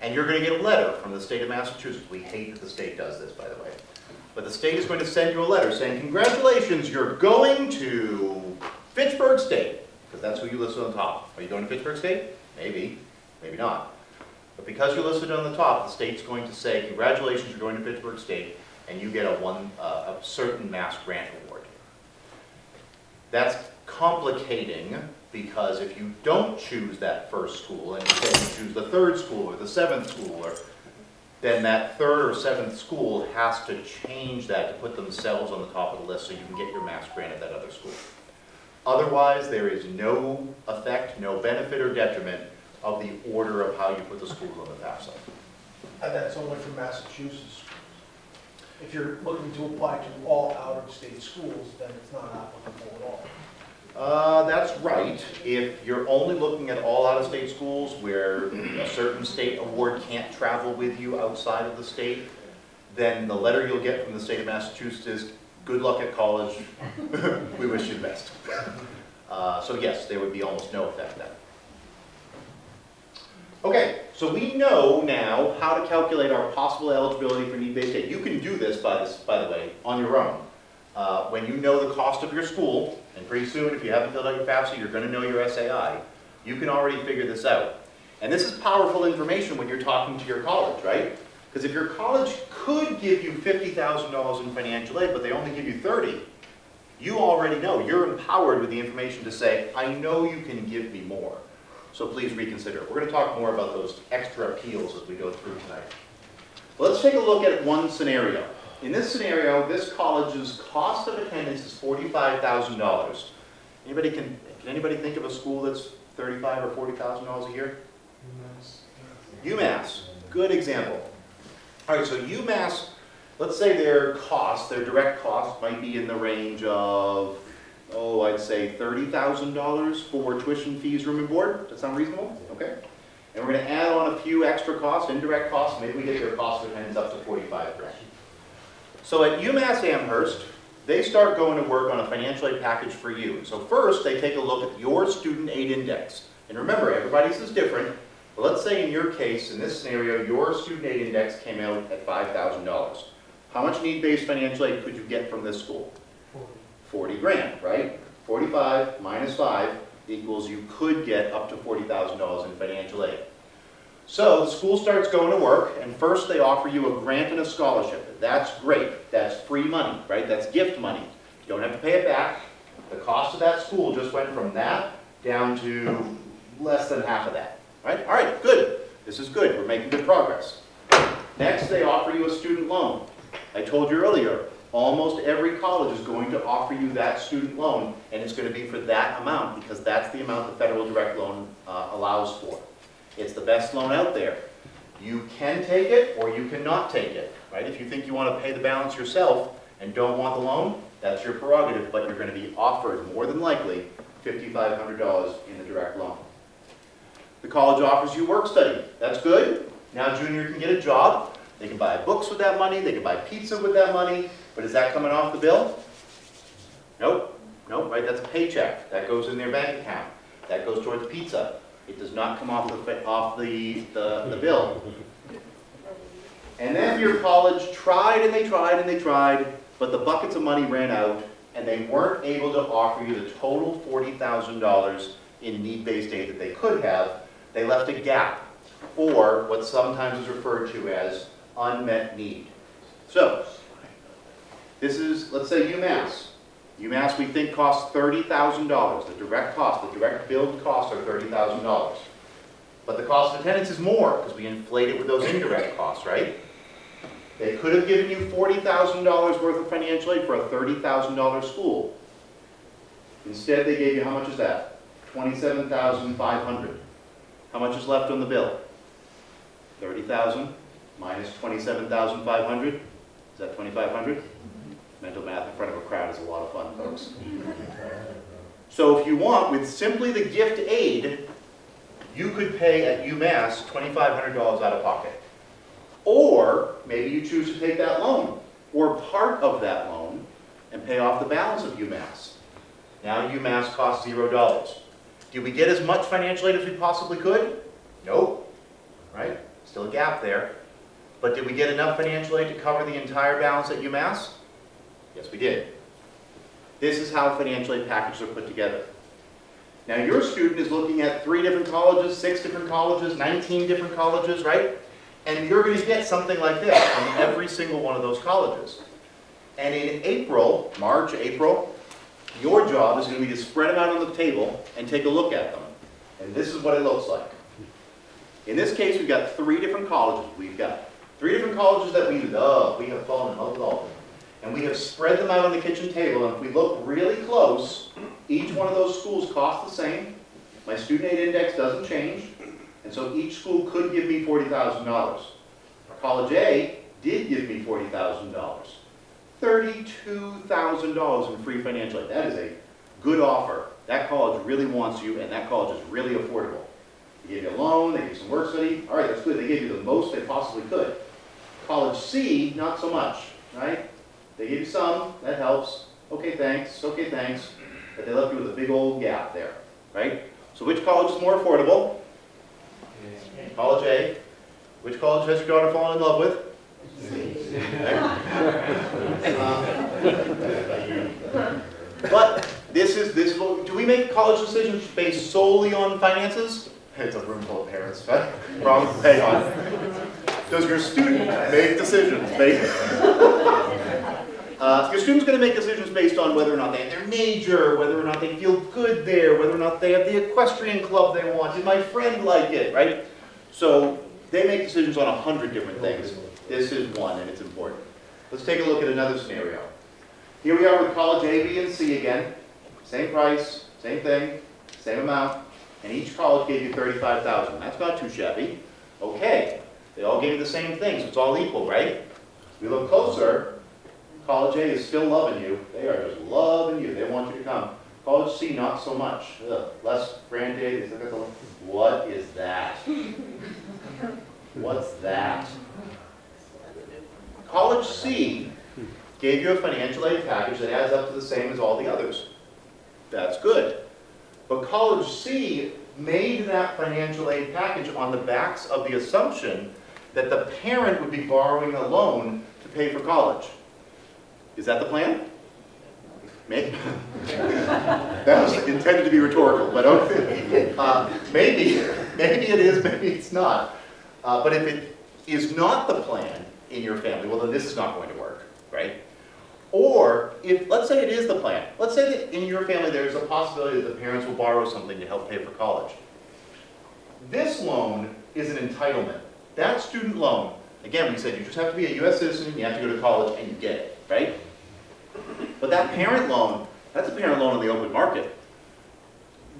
S2: And you're going to get a letter from the state of Massachusetts. We hate that the state does this, by the way. But the state is going to send you a letter saying, congratulations, you're going to Fitchburg State, because that's who you listed on top. Are you going to Fitchburg State? Maybe, maybe not. But because you're listed on the top, the state's going to say, congratulations, you're going to Fitchburg State, and you get a certain Mass Grant award. That's complicating, because if you don't choose that first school, and you say you choose the third school or the seventh school, then that third or seventh school has to change that to put themselves on the top of the list so you can get your Mass Grant at that other school. Otherwise, there is no effect, no benefit or detriment of the order of how you put the schools on the FAFSA.
S17: And that's only for Massachusetts. If you're looking to apply to all out-of-state schools, then it's not applicable at all.
S2: That's right. If you're only looking at all out-of-state schools where a certain state award can't travel with you outside of the state, then the letter you'll get from the state of Massachusetts is, good luck at college, we wish you the best. So yes, there would be almost no effect then. Okay, so we know now how to calculate our possible eligibility for need-based aid. You can do this, by the way, on your own. When you know the cost of your school, and pretty soon, if you haven't filled out your FAFSA, you're going to know your SAI, you can already figure this out. And this is powerful information when you're talking to your college, right? Because if your college could give you $50,000 in financial aid, but they only give you 30, you already know. You're empowered with the information to say, I know you can give me more. So please reconsider. We're going to talk more about those extra appeals as we go through tonight. Well, let's take a look at one scenario. In this scenario, this college's cost of attendance is $45,000. Can anybody think of a school that's $35,000 or $40,000 a year?
S6: UMass.
S2: UMass, good example. All right, so UMass, let's say their cost, their direct cost might be in the range of, I'd say $30,000 for tuition fees, room and board. Does that sound reasonable? Okay. And we're going to add on a few extra costs, indirect costs. Maybe we get their cost of attendance up to $45,000. So at UMass Amherst, they start going to work on a financial aid package for you. So first, they take a look at your student aid index. And remember, everybody's is different. But let's say in your case, in this scenario, your student aid index came out at $5,000. How much need-based financial aid could you get from this school? 40 grand, right? 45 minus 5 equals you could get up to $40,000 in financial aid. So the school starts going to work, and first they offer you a grant and a scholarship. That's great. That's free money, right? That's gift money. You don't have to pay it back. The cost of that school just went from that down to less than half of that, right? All right, good. This is good. We're making good progress. Next, they offer you a student loan. I told you earlier, almost every college is going to offer you that student loan, and it's going to be for that amount because that's the amount the federal direct loan allows for. It's the best loan out there. You can take it or you cannot take it, right? If you think you want to pay the balance yourself and don't want the loan, that's your prerogative, but you're going to be offered, more than likely, $5,500 in the direct loan. The college offers you work study. That's good. Now junior can get a job. They can buy books with that money. They can buy pizza with that money. But is that coming off the bill? Nope. Nope, right? That's a paycheck. That goes in their bank account. That goes towards pizza. It does not come off the bill. And then your college tried and they tried and they tried, but the buckets of money ran out and they weren't able to offer you the total $40,000 in need-based aid that they could have. They left a gap, or what sometimes is referred to as unmet need. So, this is, let's say UMass. UMass we think costs $30,000. The direct cost, the direct billed costs are $30,000. But the cost of attendance is more because we inflate it with those indirect costs, right? They could have given you $40,000 worth of financial aid for a $30,000 school. Instead, they gave you, how much is that? $27,500. How much is left on the bill? $30,000 minus $27,500. Is that $2,500? Mental math in front of a crowd is a lot of fun, folks. So if you want, with simply the gift aid, you could pay at UMass $2,500 out of pocket. Or maybe you choose to take that loan, or part of that loan, and pay off the balance of UMass. Now UMass costs $0. Did we get as much financial aid as we possibly could? Nope. Right? Still a gap there. But did we get enough financial aid to cover the entire balance at UMass? Yes, we did. This is how financial aid packages are put together. Now your student is looking at 3 different colleges, 6 different colleges, 19 different colleges, right? And you're going to get something like this from every single one of those colleges. And in April, March, April, your job is going to be to spread them out on the table and take a look at them. And this is what it looks like. In this case, we've got 3 different colleges. We've got 3 different colleges that we have fallen in love with all of them. And we have spread them out on the kitchen table, and if we look really close, each one of those schools costs the same. My student aid index doesn't change, and so each school could give me $40,000. College A did give me $40,000. $32,000 in free financial aid. That is a good offer. That college really wants you, and that college is really affordable. They gave you a loan, they gave you some work study. All right, that's good. They gave you the most they possibly could. College C, not so much, right? They gave you some, that helps. Okay, thanks, but they left you with a big old gap there, right? So which college is more affordable? College A. Which college has your daughter fallen in love with? But this is what, do we make college decisions based solely on finances? It's a room full of parents, right? Wrong, hang on. Does your student make decisions based? Your student's going to make decisions based on whether or not they have their major, whether or not they feel good there, whether or not they have the equestrian club they want. Did my friend like it, right? So they make decisions on 100 different things. This is one, and it's important. Let's take a look at another scenario. Here we are with college A, B, and C again. Same price, same thing, same amount. and each college gave you $35,000. That's not too shabby. Okay, they all gave you the same thing, so it's all equal, right? We look closer, College A is still loving you. They are just loving you. They want you to come. College C, not so much. Ugh, less granted. What is that? What's that? College C gave you a financial aid package that adds up to the same as all the others. That's good. But College C made that financial aid package on the backs of the assumption that the parent would be borrowing a loan to pay for college. Is that the plan? Maybe. That was intended to be rhetorical, but okay. Maybe it is, maybe it's not. But if it is not the plan in your family, well then this is not going to work, right? Or if, let's say it is the plan. Let's say that in your family there's a possibility that the parents will borrow something to help pay for college. This loan is an entitlement. That student loan, again, we said you just have to be a U.S. citizen, you have to go to college, and you get it, right? But that parent loan, that's a parent loan on the open market.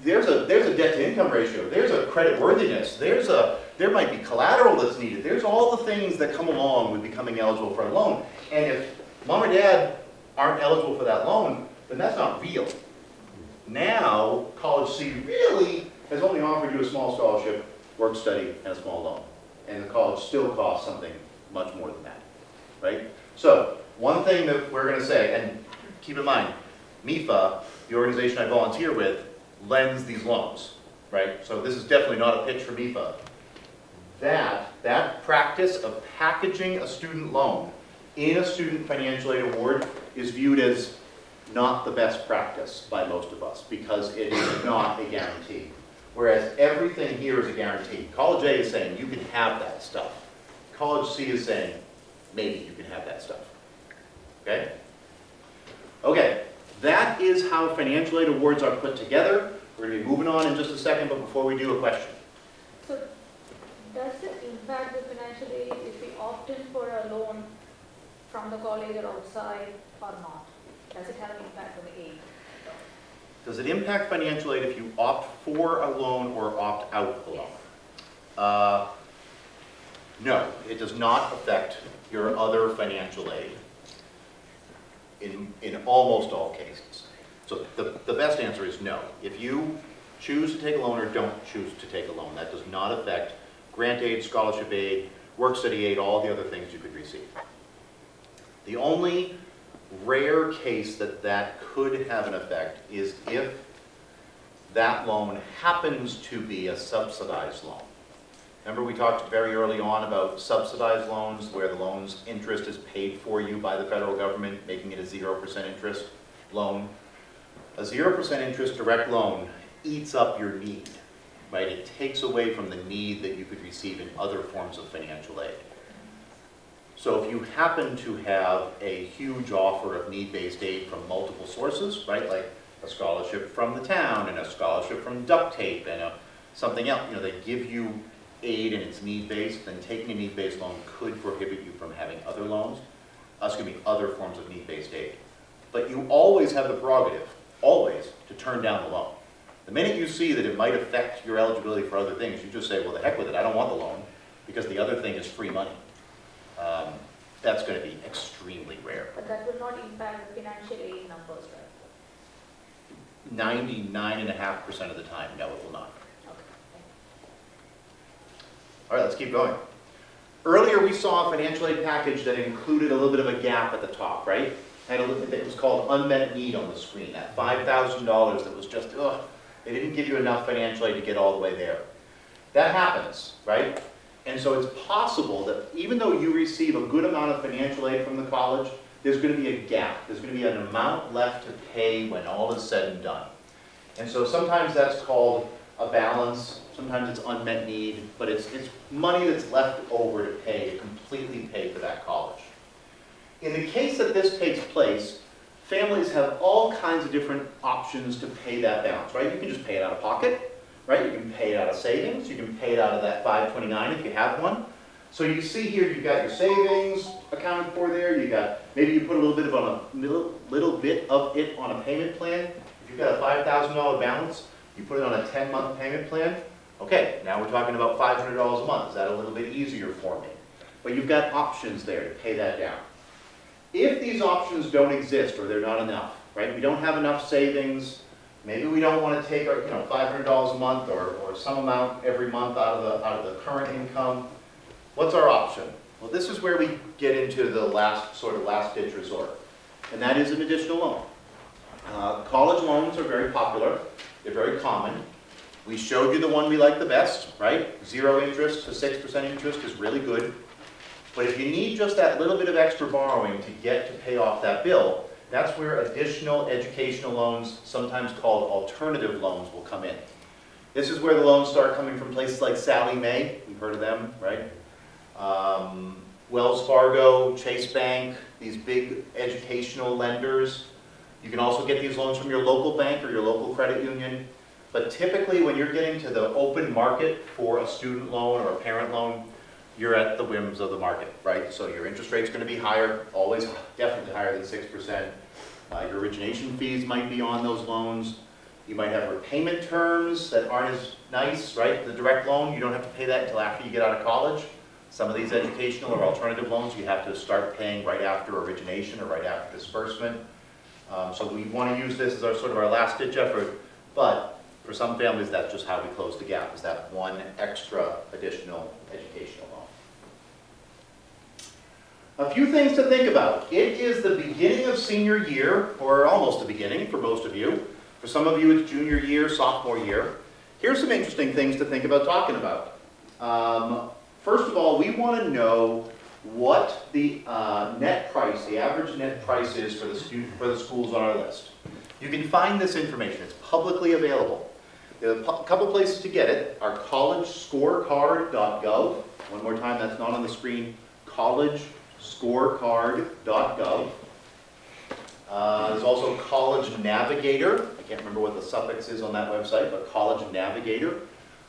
S2: There's a debt-to-income ratio. There's a credit worthiness. There might be collateral that's needed. There's all the things that come along with becoming eligible for a loan. And if mom or dad aren't eligible for that loan, then that's not real. Now, College C really has only offered you a small scholarship, work study, and a small loan. And the college still costs something much more than that, right? So, one thing that we're going to say, and keep in mind, MIFA, the organization I volunteer with, lends these loans, right? So this is definitely not a pitch for MIFA. That practice of packaging a student loan in a student financial aid award is viewed as not the best practice by most of us because it is not a guarantee. Whereas everything here is a guarantee. College A is saying you can have that stuff. College C is saying maybe you can have that stuff. Okay? Okay, that is how financial aid awards are put together. We're going to be moving on in just a second, but before we do, a question.
S18: So, does it impact the financial aid if we opt in for a loan from the college or outside or not? Does it have an impact on the aid?
S2: Does it impact financial aid if you opt for a loan or opt out of a loan? No, it does not affect your other financial aid in almost all cases. So the best answer is no. If you choose to take a loan or don't choose to take a loan, that does not affect grant aid, scholarship aid, work study aid, all the other things you could receive. The only rare case that could have an effect is if that loan happens to be a subsidized loan. Remember we talked very early on about subsidized loans where the loan's interest is paid for you by the federal government, making it a 0% interest loan. A 0% interest direct loan eats up your need, right? It takes away from the need that you could receive in other forms of financial aid. So if you happen to have a huge offer of need-based aid from multiple sources, right, like a scholarship from the town and a scholarship from duct tape and something else, they give you aid and it's need-based, then taking a need-based loan could prohibit you from having other loans, other forms of need-based aid. But you always have the prerogative, always, to turn down the loan. The minute you see that it might affect your eligibility for other things, you just say, well, the heck with it, I don't want the loan, because the other thing is free money. That's going to be extremely rare.
S18: But that will not impact the financial aid numbers, right?
S2: 99.5% of the time, no, it will not.
S18: Okay.
S2: All right, let's keep going. Earlier we saw a financial aid package that included a little bit of a gap at the top, right? It was called unmet need on the screen, that $5,000 that was just, they didn't give you enough financial aid to get all the way there. That happens, right? And so it's possible that even though you receive a good amount of financial aid from the college, there's going to be a gap. There's going to be an amount left to pay when all is said and done. And so sometimes that's called a balance, sometimes it's unmet need, but it's money that's left over to completely pay for that college. In the case that this takes place, families have all kinds of different options to pay that balance, right? You can just pay it out of pocket. Right? You can pay it out of savings. You can pay it out of that 529 if you have one. So you see here, you've got your savings accounted for there. You got maybe you put a little bit of it on a payment plan. If you've got a $5,000 balance, You put it on a 10-month payment plan, okay, now we're talking about $500 a month. Is that a little bit easier for me? But you've got options there to pay that down. If these options don't exist or they're not enough, right? We don't have enough savings, maybe we don't want to take our, $500 a month or some amount every month out of the current income. What's our option? Well, this is where we get into the last ditch resort, and that is an additional loan. College loans are very popular. They're very common. We showed you the one we like the best, right? 0 interest to 6% interest is really good. But if you need just that little bit of extra borrowing to get to pay off that bill, that's where additional educational loans, sometimes called alternative loans, will come in. This is where the loans start coming from places like Sallie Mae. You've heard of them, right? Wells Fargo, Chase Bank, these big educational lenders. You can also get these loans from your local bank or your local credit union. But typically when you're getting to the open market for a student loan or a parent loan, you're at the whims of the market, right? So your interest rate's going to be higher, always definitely higher than 6%. Your origination fees might be on those loans. You might have repayment terms that aren't as nice, right? The direct loan, you don't have to pay that until after you get out of college. Some of these educational or alternative loans, you have to start paying right after origination or right after disbursement. So we want to use this as our last ditch effort, but for some families, that's just how we close the gap, is that one extra additional educational loan. A few things to think about. It is the beginning of senior year, or almost the beginning for most of you. For some of you, it's junior year, sophomore year. Here's some interesting things to think about talking about. First of all, we want to know what the net price, the average net price is for the schools on our list. You can find this information. It's publicly available. There are a couple places to get it. Our collegescorecard.gov. One more time, that's not on the screen. collegescorecard.gov. There's also College Navigator. I can't remember what the suffix is on that website, but College Navigator.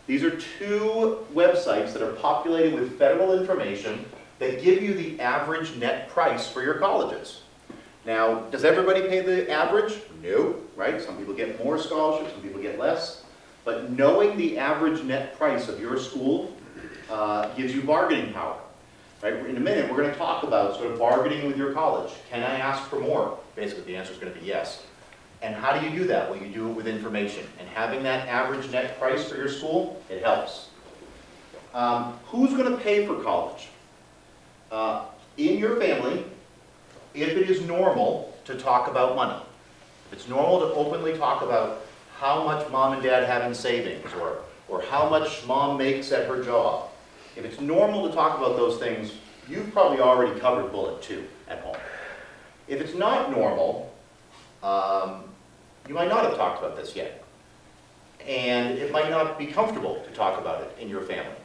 S2: These are two websites that are populated with federal information that give you the average net price for your colleges. Now, does everybody pay the average? No, right? Some people get more scholarships, some people get less. But knowing the average net price of your school gives you bargaining power. Right? In a minute, we're going to talk about bargaining with your college. Can I ask for more? Basically, the answer is going to be yes. And how do you do that? Well, you do it with information. And having that average net price for your school, it helps. Who's going to pay for college? In your family, if it is normal to talk about money, if it's normal to openly talk about how much mom and dad have in savings or how much mom makes at her job, if it's normal to talk about those things, you've probably already covered bullet 2 at home. If it's not normal, you might not have talked about this yet. And it might not be comfortable to talk about it in your family.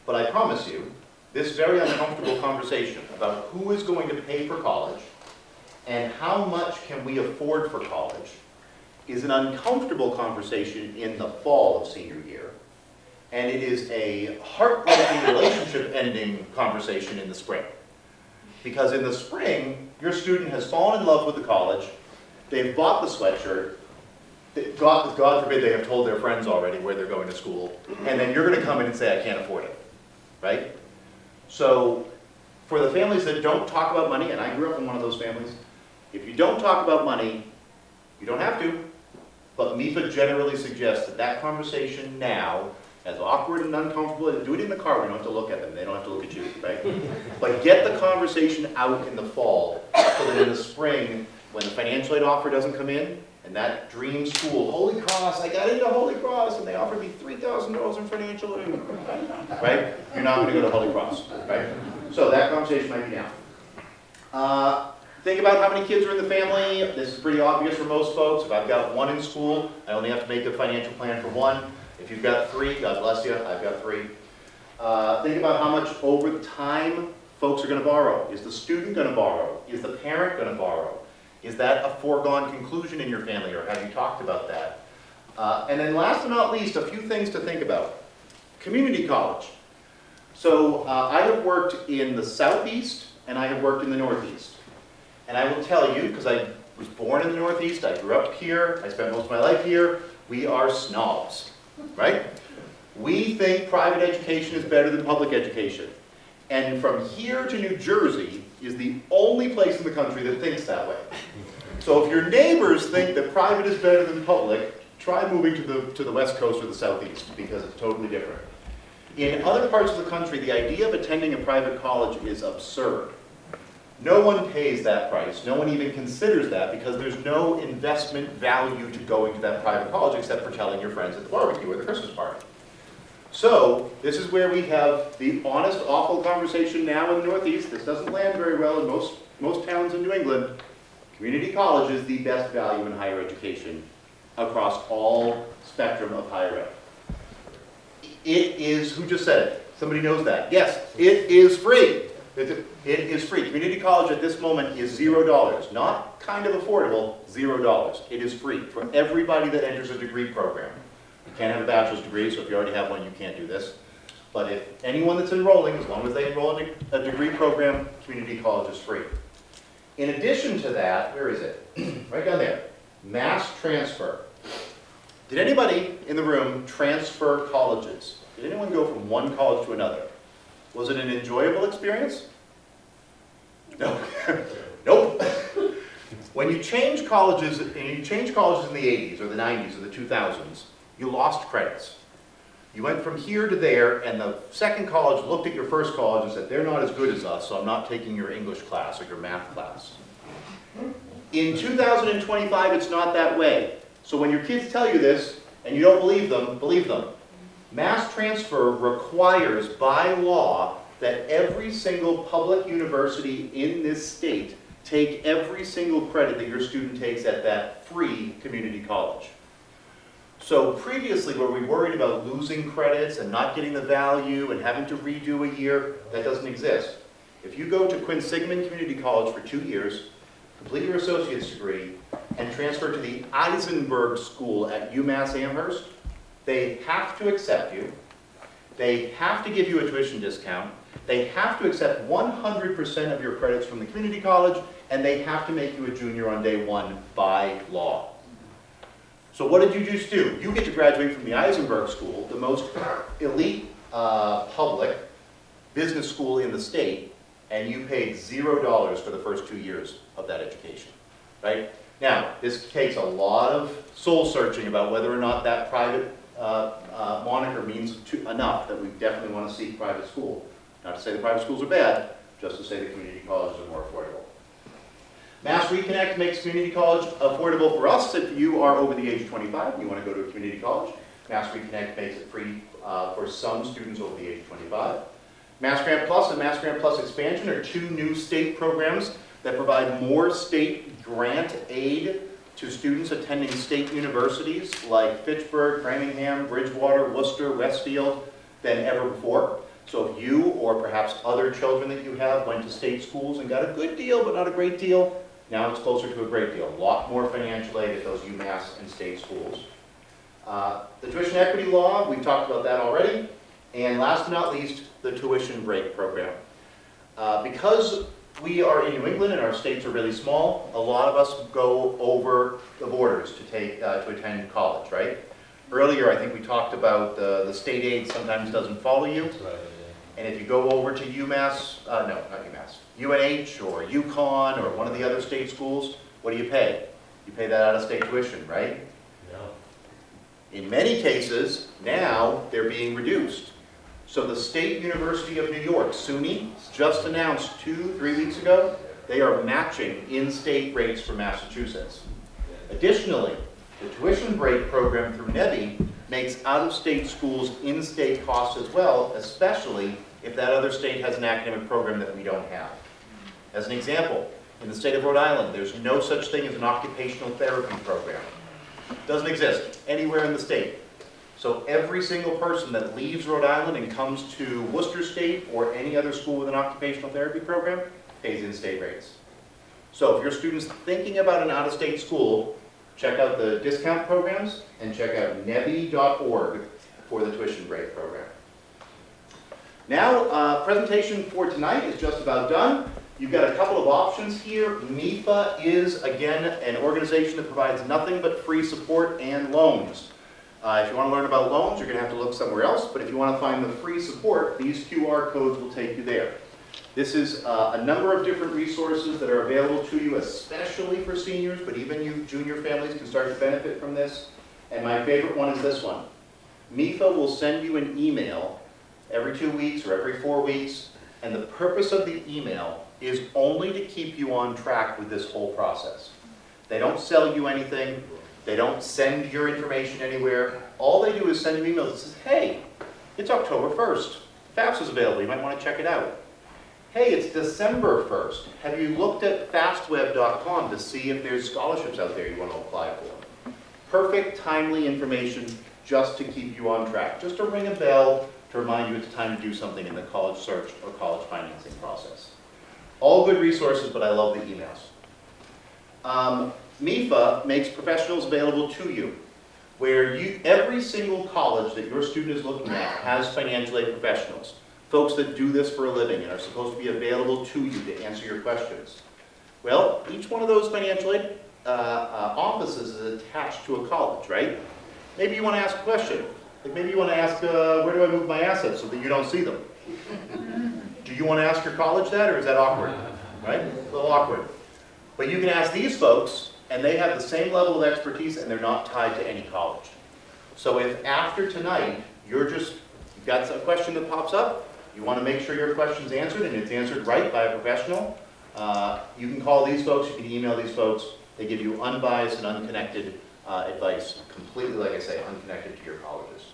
S2: But I promise you, this very uncomfortable conversation about who is going to pay for college and how much can we afford for college is an uncomfortable conversation in the fall of senior year. And it is a heartbreaking relationship-ending conversation in the spring. Because in the spring, your student has fallen in love with the college, they've bought the sweatshirt, God forbid they have told their friends already where they're going to school, and then you're going to come in and say, I can't afford it, right? So for the families that don't talk about money, and I grew up in one of those families, if you don't talk about money, you don't have to, but MIFA generally suggests that that conversation now, as awkward and uncomfortable, do it in the car, we don't have to look at them, they don't have to look at you, right? But get the conversation out in the fall, so that in the spring, when the financial aid offer doesn't come in, and that dream school, Holy Cross, I got into Holy Cross, and they offered me $3,000 in financial aid, right? You're not going to go to Holy Cross, right? So that conversation might be now. Think about how many kids are in the family. This is pretty obvious for most folks. If I've got one in school, I only have to make a financial plan for one. If you've got 3, God bless you, I've got 3. Think about how much over the time folks are going to borrow. Is the student going to borrow? Is the parent going to borrow? Is that a foregone conclusion in your family, or have you talked about that? And then last but not least, a few things to think about. Community college. So I have worked in the Southeast, and I have worked in the Northeast. And I will tell you, because I was born in the Northeast, I grew up here, I spent most of my life here, We are snobs, right? We think private education is better than public education. And from here to New Jersey is the only place in the country that thinks that way. So if your neighbors think that private is better than public, try moving to the West Coast or the Southeast, because it's totally different. In other parts of the country, the idea of attending a private college is absurd. No one pays that price. No one even considers that, because there's no investment value to going to that private college except for telling your friends at the barbecue or the Christmas party. So this is where we have the honest, awful conversation now in the Northeast. This doesn't land very well in most towns in New England. Community college is the best value in higher education across all spectrum of higher ed. It is, who just said it? Somebody knows that. Yes, it is free. It is free. Community college at this moment is $0. Not kind of affordable, $0. It is free for everybody that enters a degree program. You can't have a bachelor's degree, so if you already have one, you can't do this. But if anyone that's enrolling, as long as they enroll in a degree program, community college is free. In addition to that, where is it? Right down there. Mass transfer. Did anybody in the room transfer colleges? Did anyone go from one college to another? Was it an enjoyable experience? No. Nope. When you change colleges, and you change colleges in the 80s or the 90s or the 2000s, you lost credits. You went from here to there, and the second college looked at your first college and said, they're not as good as us, so I'm not taking your English class or your math class. In 2025, it's not that way. So when your kids tell you this, and you don't believe them, believe them. Mass transfer requires, by law, that every single public university in this state take every single credit that your student takes at that free community college. So previously, where we worried about losing credits and not getting the value and having to redo a year, that doesn't exist. If you go to Quinn Sigmund Community College for 2 years, complete your associate's degree, and transfer to the Eisenberg School at UMass Amherst, they have to accept you, they have to give you a tuition discount, they have to accept 100% of your credits from the community college, and they have to make you a junior on day one by law. So what did you just do? You get to graduate from the Eisenberg School, the most elite public business school in the state, and you paid $0 for the first 2 years of that education, right? Now, this takes a lot of soul searching about whether or not that private moniker means enough that we definitely want to seek private school. Not to say the private schools are bad, just to say the community colleges are more affordable. Mass Reconnect makes community college affordable for us if you are over the age of 25 and you want to go to a community college. Mass Reconnect makes it free for some students over the age of 25. Mass Grant Plus and Mass Grant Plus Expansion are 2 new state programs that provide more state grant aid to students attending state universities like Fitchburg, Framingham, Bridgewater, Worcester, Westfield than ever before. So if you or perhaps other children that you have went to state schools and got a good deal but not a great deal, now it's closer to a great deal. A lot more financial aid at those UMass and state schools. The tuition equity law, we've talked about that already. And last but not least, the tuition break program. Because we are in New England and our states are really small, a lot of us go over the borders to attend college, right? Earlier, I think we talked about the state aid sometimes doesn't follow you.
S12: Right, yeah.
S2: And if you go over to UMass, no, not UMass, UNH or UConn or one of the other state schools, what do you pay? You pay that out-of-state tuition, right?
S12: Yeah.
S2: In many cases, now they're being reduced. So the State University of New York, SUNY, just announced 2-3 weeks ago, they are matching in-state rates for Massachusetts. Additionally, the tuition break program through NEVI makes out-of-state schools in-state costs as well, especially if that other state has an academic program that we don't have. As an example, in the state of Rhode Island, there's no such thing as an occupational therapy program. It doesn't exist anywhere in the state. So every single person that leaves Rhode Island and comes to Worcester State or any other school with an occupational therapy program pays in-state rates. So if your student's thinking about an out-of-state school, check out the discount programs and check out nevi.org for the tuition break program. Now, presentation for tonight is just about done. You've got a couple of options here. MIFA is, again, an organization that provides nothing but free support and loans. If you want to learn about loans, you're going to have to look somewhere else, but if you want to find the free support, these QR codes will take you there. This is a number of different resources that are available to you, especially for seniors, but even you junior families can start to benefit from this. And my favorite one is this one. MIFA will send you an email every 2 weeks or every 4 weeks, and the purpose of the email is only to keep you on track with this whole process. They don't sell you anything. They don't send your information anywhere. All they do is send you an email that says, hey, it's October 1st. FAFSA is available. You might want to check it out. Hey, it's December 1st. Have you looked at fastweb.com to see if there's scholarships out there you want to apply for? Perfect, timely information just to keep you on track. Just to ring a bell to remind you it's time to do something in the college search or college financing process. All good resources, but I love the emails. MIFA makes professionals available to you, where every single college that your student is looking at has financial aid professionals, folks that do this for a living and are supposed to be available to you to answer your questions. Well, each one of those financial aid offices is attached to a college, right? Maybe you want to ask a question. Like maybe you want to ask, where do I move my assets so that you don't see them? Do you want to ask your college that, or is that awkward? Right? A little awkward. But you can ask these folks, and they have the same level of expertise, and they're not tied to any college. So if after tonight, you've got a question that pops up, you want to make sure your question's answered, and it's answered right by a professional, you can call these folks, you can email these folks. They give you unbiased and unconnected advice, completely, like I say, unconnected to your colleges.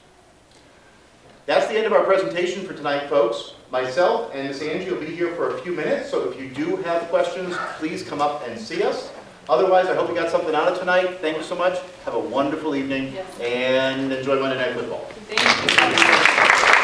S2: That's the end of our presentation for tonight, folks. Myself and Miss Angie will be here for a few minutes, so if you do have questions, please come up and see us. Otherwise, I hope you got something out of tonight. Thank you so much. Have a wonderful evening, and enjoy Monday Night Football.
S1: Thank you.